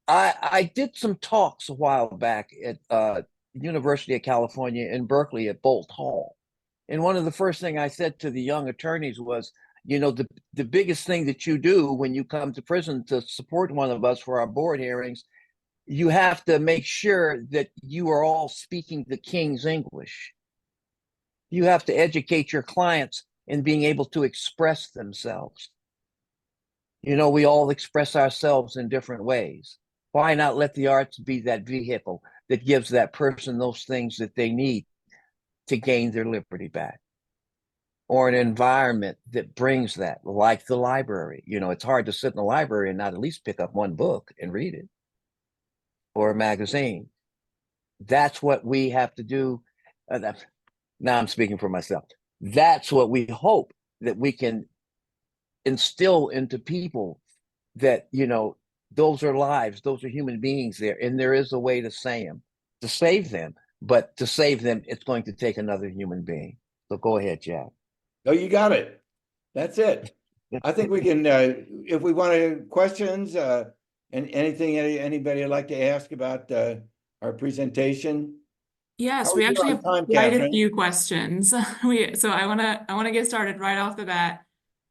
I did some talks a while back at University of California in Berkeley at Bolt Hall. And one of the first things I said to the young attorneys was, you know, the biggest thing that you do when you come to prison to support one of us for our board hearings, you have to make sure that you are all speaking the King's English. You have to educate your clients in being able to express themselves. You know, we all express ourselves in different ways. Why not let the arts be that vehicle that gives that person those things that they need to gain their liberty back? Or an environment that brings that, like the library. You know, it's hard to sit in the library and not at least pick up one book and read it, or a magazine. That's what we have to do. Now I'm speaking for myself. That's what we hope that we can instill into people, that, you know, those are lives, those are human beings there, and there is a way to save them. But to save them, it's going to take another human being. So go ahead, Jack. Oh, you got it. That's it. I think we can, if we want to questions, and anything anybody would like to ask about our presentation. Yes, How we are we actually doing have on time, quite a Catherine? few questions. So I wanna get started right off the bat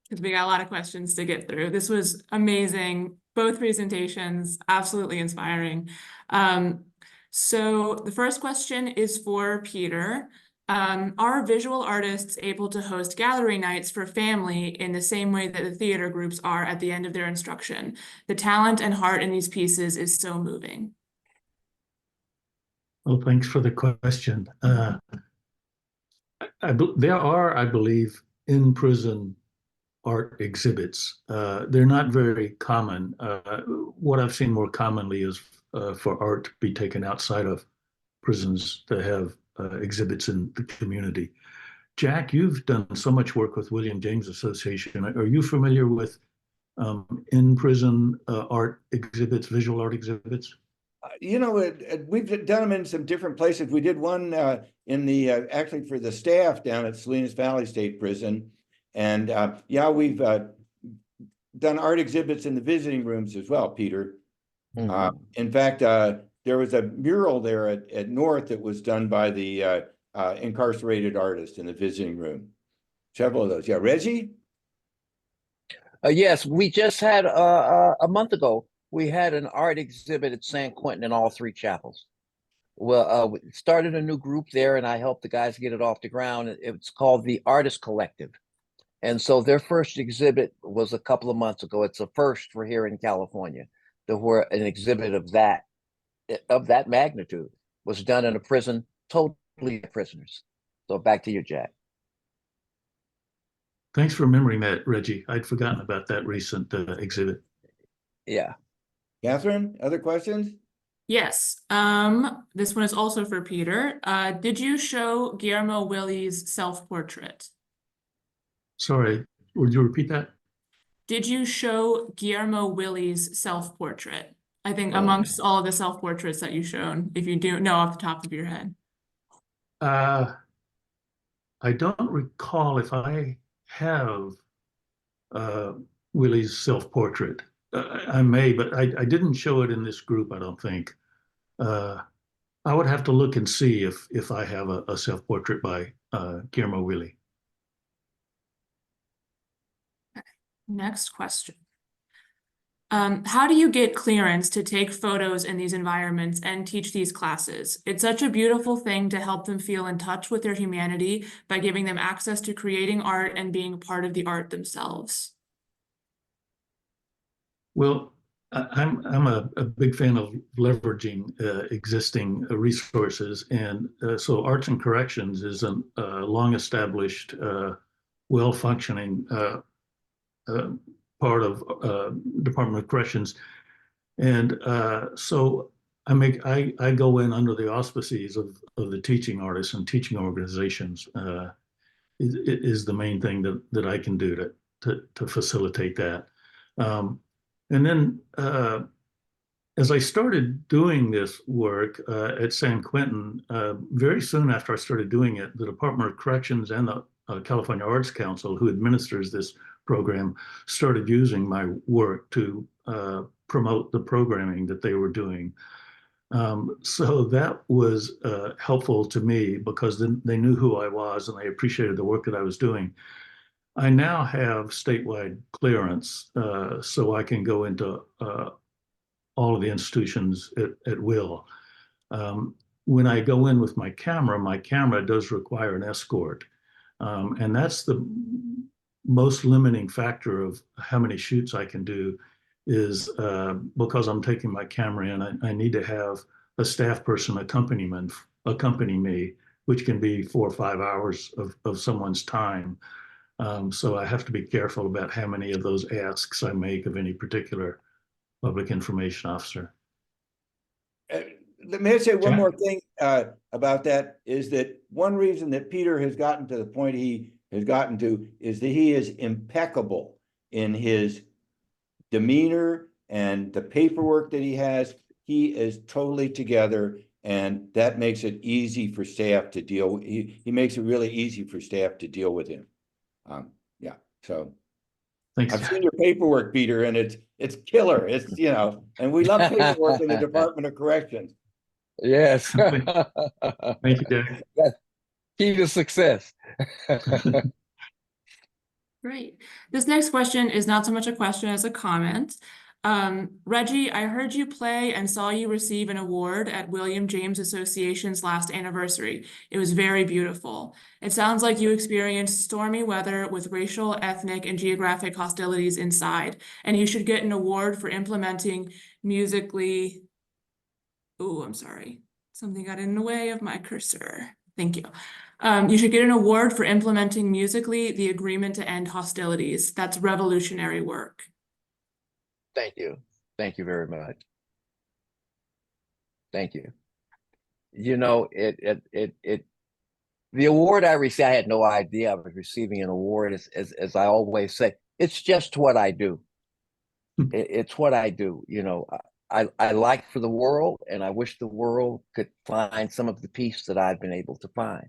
because we got a lot of questions to get through. This was amazing. Both presentations, absolutely inspiring. So the first question is for Peter. Are visual artists able to host gallery nights for family in the same way that the theater groups are at the end of their instruction? The talent and heart in these pieces is so moving. Well, thanks for the question. There are, I believe, in prison art exhibits. They're not very common. What I've seen more commonly is for art to be taken outside of prisons that have exhibits in the community. Jack, you've done so much work with William James Association. Are you familiar with in-prison art exhibits, visual art exhibits? You know, we've done them in some different places. We did one in the actually for the staff down at Salinas Valley State Prison, and yeah, we've done art exhibits in the visiting rooms as well, Peter. In fact, there was a mural there at North that was done by the incarcerated artist in the visiting room. Several of those. Yeah, Reggie? Yes, we just had a month ago, we had an art exhibit at San Quentin in all three chapels. Well, we started a new group there, and I helped the guys get it off the ground. It's called the Artist Collective. And so their first exhibit was a couple of months ago. It's a first for here in California. There were an exhibit of that magnitude was done in a prison, totally prisoners. So back to you, Jack. Thanks for remembering that, Reggie. I'd forgotten about that recent exhibit. Yeah. Catherine, other questions? Yes, this one is also for Peter. Did you show Guillermo Willie's self-portrait? Sorry, would you repeat that? Did you show Guillermo Willie's self-portrait? I think amongst all of the self-portraits that you've shown, if you do know off the top of your head. I don't recall if I have Willie's self-portrait. I may, but I didn't show it in this group, I don't think. I would have to look and see if I have a self-portrait by Guillermo Willie. Next question. How do you get clearance to take photos in these environments and teach these classes? It's such a beautiful thing to help them feel in touch with their humanity by giving them access to creating art and being part of the art themselves. Well, I'm a big fan of leveraging existing resources, and so Arts and Corrections is a long-established, well-functioning part of Department of Corrections, and so I go in under the auspices of the teaching artists and teaching organizations. Is the main thing that I can do to facilitate that. And then as I started doing this work at San Quentin, very soon after I started doing it, the Department of Corrections and the California Arts Council, who administers this program, started using my work to promote the programming that they were doing. So that was helpful to me because they knew who I was and they appreciated the work that I was doing. I now have statewide clearance, so I can go into all of the institutions at will. When I go in with my camera does require an escort. And that's the most limiting factor of how many shoots I can do is because I'm taking my camera in, I need to have a staff person accompany me, which can be 4 or 5 hours of someone's time. So I have to be careful about how many of those asks I make of any particular public information officer. Let me say one Jack? more thing about that is that one reason that Peter has gotten to the point he has gotten to is that he is impeccable in his demeanor and the paperwork that he has. He is totally together, and that makes it easy for staff to deal. He makes it really easy for staff to deal with him. Yeah, so Thanks. I've seen your paperwork, Peter, and it's killer. It's, and we love paperwork in the Department of Corrections. Yes. Thank you, Jack. That's key to success. Great. This next question is not so much a question as a comment. Reggie, I heard you play and saw you receive an award at William James Association's last anniversary. It was very beautiful. It sounds like you experienced stormy weather with racial, ethnic, and geographic hostilities inside, and you should get an award for implementing musically. Oh, I'm sorry. Something got in the way of my cursor. Thank you. You should get an award for implementing musically the agreement to end hostilities. That's revolutionary work. Thank you. Thank you very much. Thank you. The award I received, I had no idea I was receiving an award. As I always say, it's just what I do. It's what I do. I like for the world, and I wish the world could find some of the peace that I've been able to find,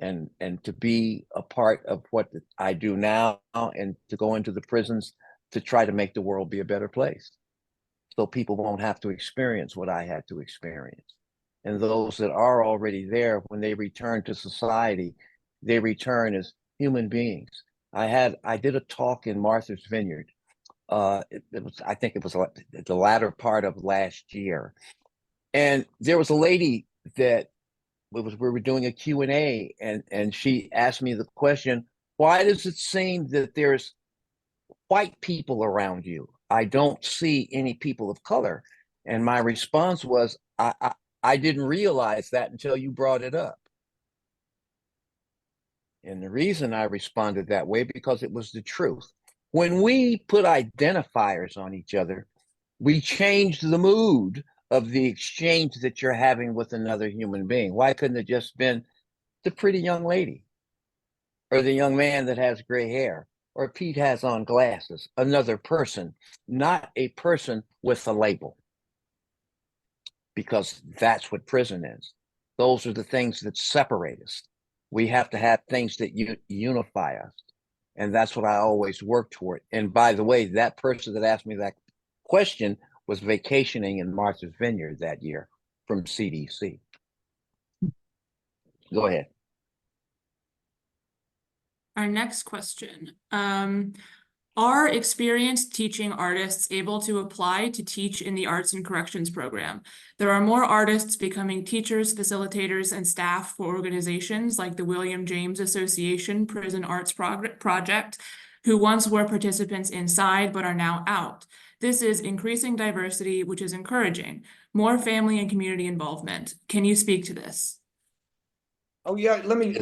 and to be a part of what I do now, and to go into the prisons to try to make the world be a better place. so people won't have to experience what I had to experience. And those that are already there, when they return to society, they return as human beings. I did a talk in Martha's Vineyard. I think it was the latter part of last year. And there was a lady that we were doing a Q&A, and she asked me the question, why does it seem that there's white people around you? I don't see any people of color. And my response was, I didn't realize that until you brought it up. And the reason I responded that way, because it was the truth. When we put identifiers on each other, we change the mood of the exchange that you're having with another human being. Why couldn't it just been the pretty young lady, or the young man that has gray hair, or Pete has on glasses? Another person, not a person with a label. Because that's what prison is. Those are the things that separate us. We have to have things that unify us. And that's what I always work toward. And by the way, that person that asked me that question was vacationing in Martha's Vineyard that year from CDC. Go ahead. Our next question. Are experienced teaching artists able to apply to teach in the Arts and Corrections program? There are more artists becoming teachers, facilitators, and staff for organizations like the William James Association Prison Arts Project, who once were participants inside but are now out. This is increasing diversity, which is encouraging. More family and community involvement. Can you speak to this? Oh, yeah, let me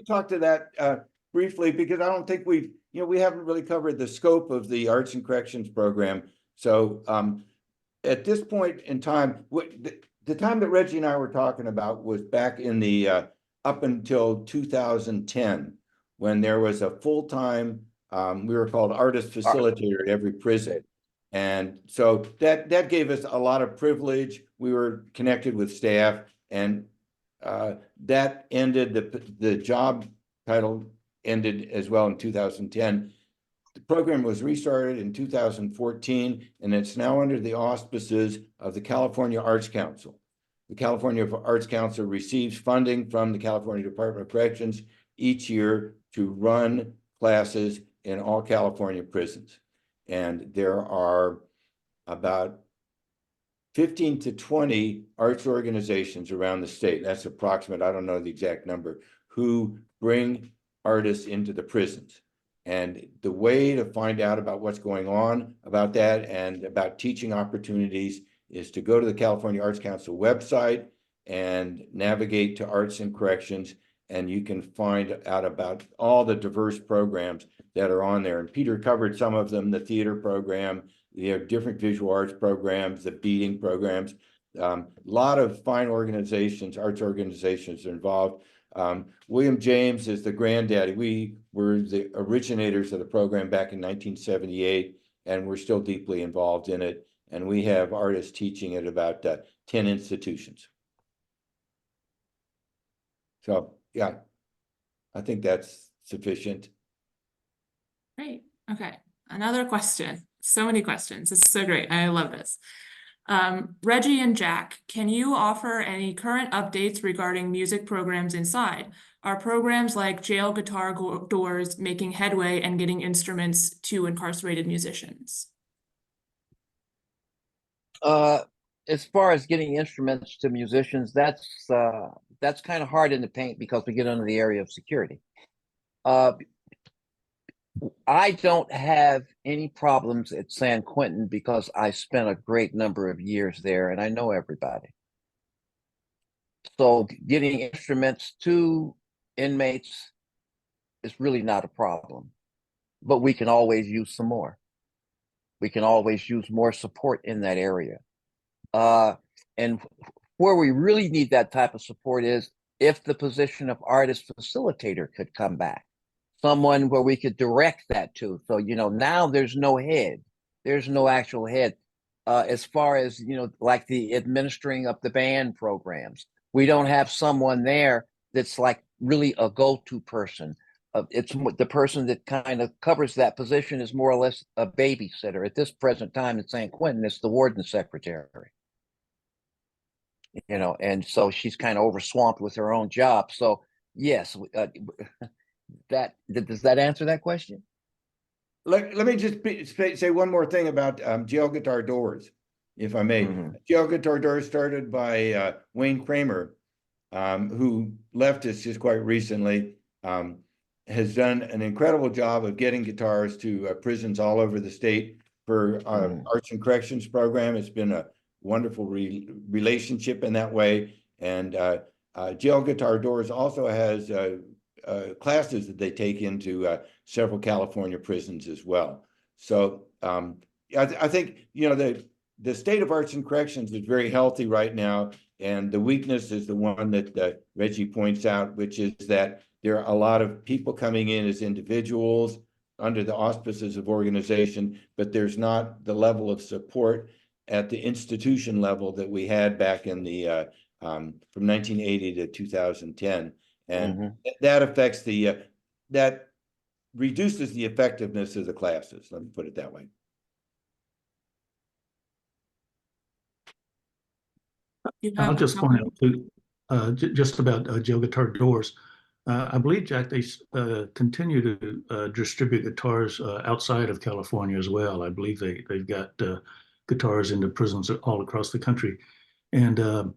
talk to that briefly, because I don't think we haven't really covered the scope of the Arts and Corrections program. So at this point in time, the time that Reggie and I were talking about was back in the up until 2010, when there was a full-time, we were called Artist Facilitator at every prison. And so that gave us a lot of privilege. We were connected with staff, and that ended, the job title ended as well in 2010. The program was restarted in 2014, and it's now under the auspices of the California Arts Council. The California Arts Council receives funding from the California Department of Corrections each year to run classes in all California prisons. And there are about 15 to 20 arts organizations around the state, that's approximate, I don't know the exact number, who bring artists into the prisons. And the way to find out about what's going on about that and about teaching opportunities is to go to the California Arts Council website and navigate to Arts and Corrections, and you can find out about all the diverse programs that are on there. And Peter covered some of them, the theater program, different visual arts programs, the beading programs. A lot of fine organizations, arts organizations are involved. William James is the granddaddy. We were the originators of the program back in 1978, and we're still deeply involved in it. And we have artists teaching at about 10 institutions. So, yeah, I think that's sufficient. Great. Okay. Another question. So many questions. This is so great. I love this. Reggie and Jack, can you offer any current updates regarding music programs inside? Are programs like jail guitar doors making headway and getting instruments to incarcerated musicians? As far as getting instruments to musicians, that's kind of hard in the paint, because we get under the area of security. I don't have any problems at San Quentin because I spent a great number of years there and I know everybody. So getting instruments to inmates is really not a problem, but we can always use some more. We can always use more support in that area. And where we really need that type of support is if the position of artist facilitator could come back. Someone where we could direct that to. So, now there's no head. There's no actual head. As far as, like the administering of the band programs, we don't have someone there that's like really a go-to person. it's the person that kind of covers that position is more or less a babysitter. At this present time in San Quentin, it's the warden secretary. And so she's kind of overswamped with her own job. So yes, does that answer that question? Let me just say one more thing about jail guitar doors, if I may. Jail guitar doors started by Wayne Kramer, who left us just quite recently, has done an incredible job of getting guitars to prisons all over the state for our Arts and Corrections program. It's been a wonderful relationship in that way. And Jail Guitar Doors also has classes that they take into several California prisons as well. So I think, the state of Arts and Corrections is very healthy right now. And the weakness is the one that Reggie points out, which is that there are a lot of people coming in as individuals under the auspices of organization, but there's not the level of support at the institution level that we had back in the from 1980 to 2010. And that affects that reduces the effectiveness of the classes. Let me put it that way. I'll just point out too, just about Jail Guitar Doors. I believe, Jack, they continue to distribute guitars outside of California as well. I believe they've got guitars into prisons all across the country. And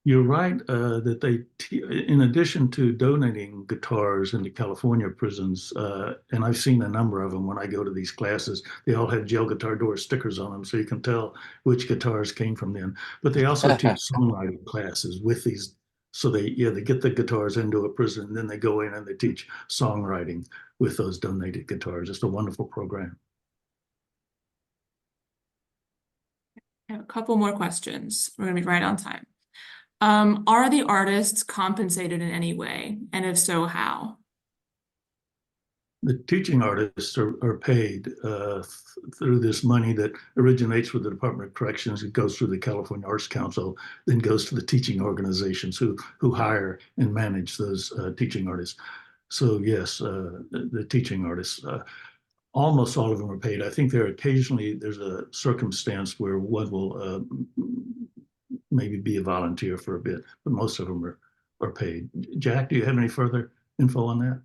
you're right that they, in addition to donating guitars into California prisons, and I've seen a number of them when I go to these classes, they all have Jail Guitar Door stickers on them, so you can tell which guitars came from them. But they also teach songwriting classes with these. So they get the guitars into a prison, and then they go in and they teach songwriting with those donated guitars. It's a wonderful program. I have a couple more questions. We're going to be right on time. Are the artists compensated in any way? And if so, how? The teaching artists are paid through this money that originates with the Department of Corrections. It goes through the California Arts Council, then goes to the teaching organizations who hire and manage those teaching artists. So yes, the teaching artists, almost all of them are paid. I think there's a circumstance where one will maybe be a volunteer for a bit, but most of them are paid. Jack, do you have any further info on that?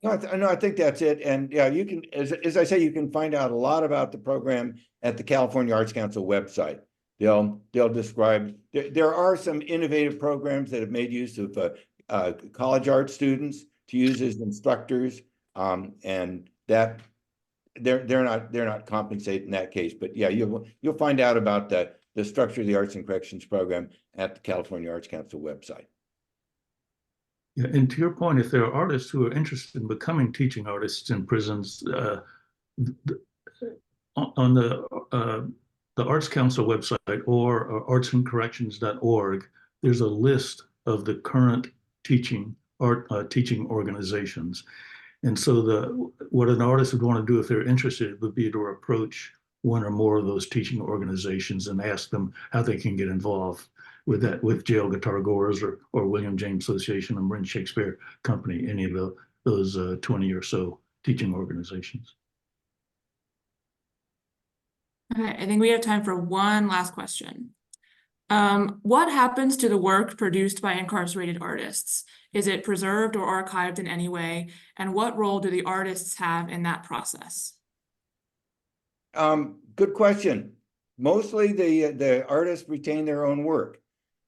No, I think that's it. And yeah, you can, as I say, you can find out a lot about the program at the California Arts Council website. They'll describe, there are some innovative programs that have made use of college art students to use as instructors, and that they're not compensated in that case. But yeah, you'll find out about the structure of the Arts and Corrections program at the California Arts Council website. Yeah, and to your point, if there are artists who are interested in becoming teaching artists in prisons, on the Arts Council website or artsandcorrections.org, there's a list of the current teaching organizations. And so what an artist would want to do if they're interested would be to approach one or more of those teaching organizations and ask them how they can get involved with Jail Guitar Doors or William James Association or Marin Shakespeare Company, any of those 20 or so teaching organizations. Okay, I think we have time for one last question. What happens to the work produced by incarcerated artists? Is it preserved or archived in any way? And what role do the artists have in that process? Good question. Mostly the artists retain their own work,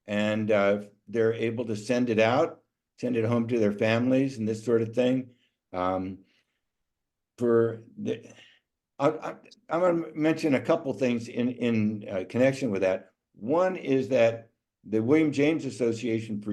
and they're able to send it home to their families and this sort of thing. I'm going to mention a couple things in connection with that. One is that the William James Association for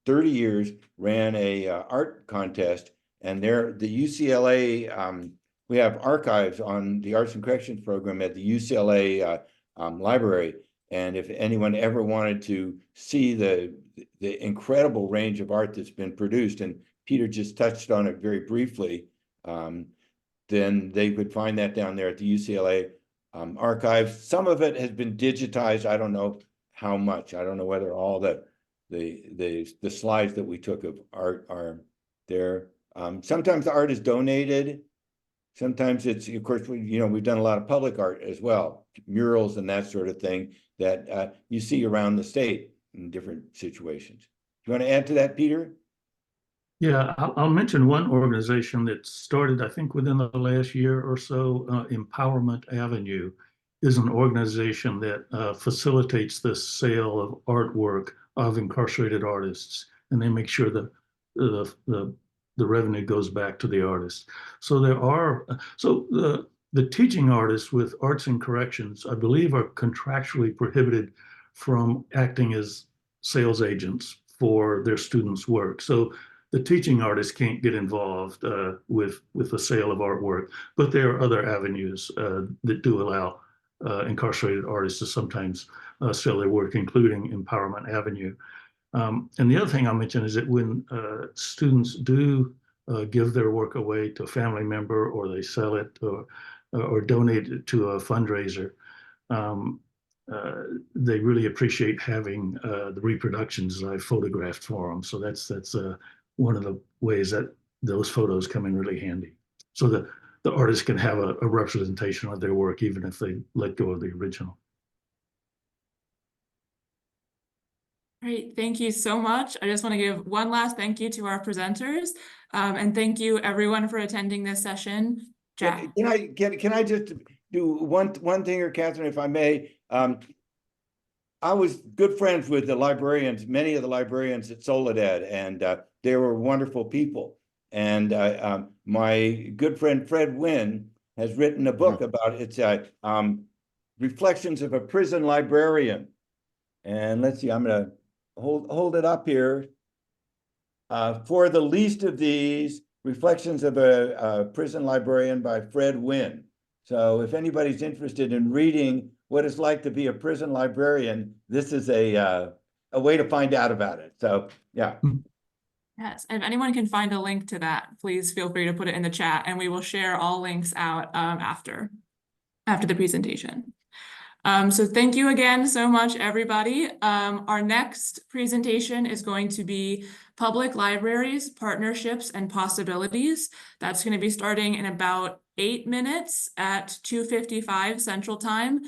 30 years, ran a art contest, and the UCLA, we have archives on the Arts and Corrections program at the UCLA library. And if anyone ever wanted to see the incredible range of art that's been produced, and Peter just touched on it very briefly, then they could find that down there at the UCLA archives. Some of it has been digitized. I don't know how much. I don't know whether all the slides that we took of art are There, sometimes the art is donated. Sometimes it's, of course, we've done a lot of public art as well, murals and that sort of thing that you see around the state in different situations. Do you want to add to that, Peter? Yeah, I'll mention one organization that started, I think, within the last year or so. Empowerment Avenue is an organization that facilitates the sale of artwork of incarcerated artists, and they make sure that the revenue goes back to the artists. So the teaching artists with arts and corrections, I believe, are contractually prohibited from acting as sales agents for their students' work. So the teaching artists can't get involved with the sale of artwork, but there are other avenues that do allow incarcerated artists to sometimes sell their work, including Empowerment Avenue. And the other thing I'll mention is that when students do give their work away to a family member, or they sell it or donate it to a fundraiser, they really appreciate having the reproductions that I photographed for them. So that's one of the ways that those photos come in really handy. So the artist can have a representation of their work, even if they let go of the original. Great, thank you so much. I just want to give one last thank you to our presenters, and thank you everyone for attending this session. Jack. Can I just do one thing here, Catherine, if I may? I was good friends with the librarians, many of the librarians at Soledad, and they were wonderful people. And my good friend Fred Wynn has written a book about it. It's Reflections of a Prison Librarian. And let's see, I'm gonna hold it up here. For the least of these, Reflections of a Prison Librarian by Fred Wynn. So if anybody's interested in reading what it's like to be a prison librarian, this is a way to find out about it. So yeah. Yes, and if anyone can find a link to that, please feel free to put it in the chat, and we will share all links out after the presentation. So thank you again so much, everybody. Our next presentation is going to be Public Libraries, Partnerships, and Possibilities. That's going to be starting in about 8 minutes at 2:55 Central Time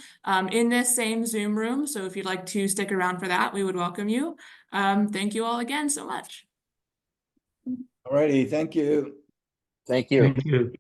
in this same Zoom room. So if you'd like to stick around for that, we would welcome you. Thank you all again so much. All righty, thank you. Thank you. Thank you.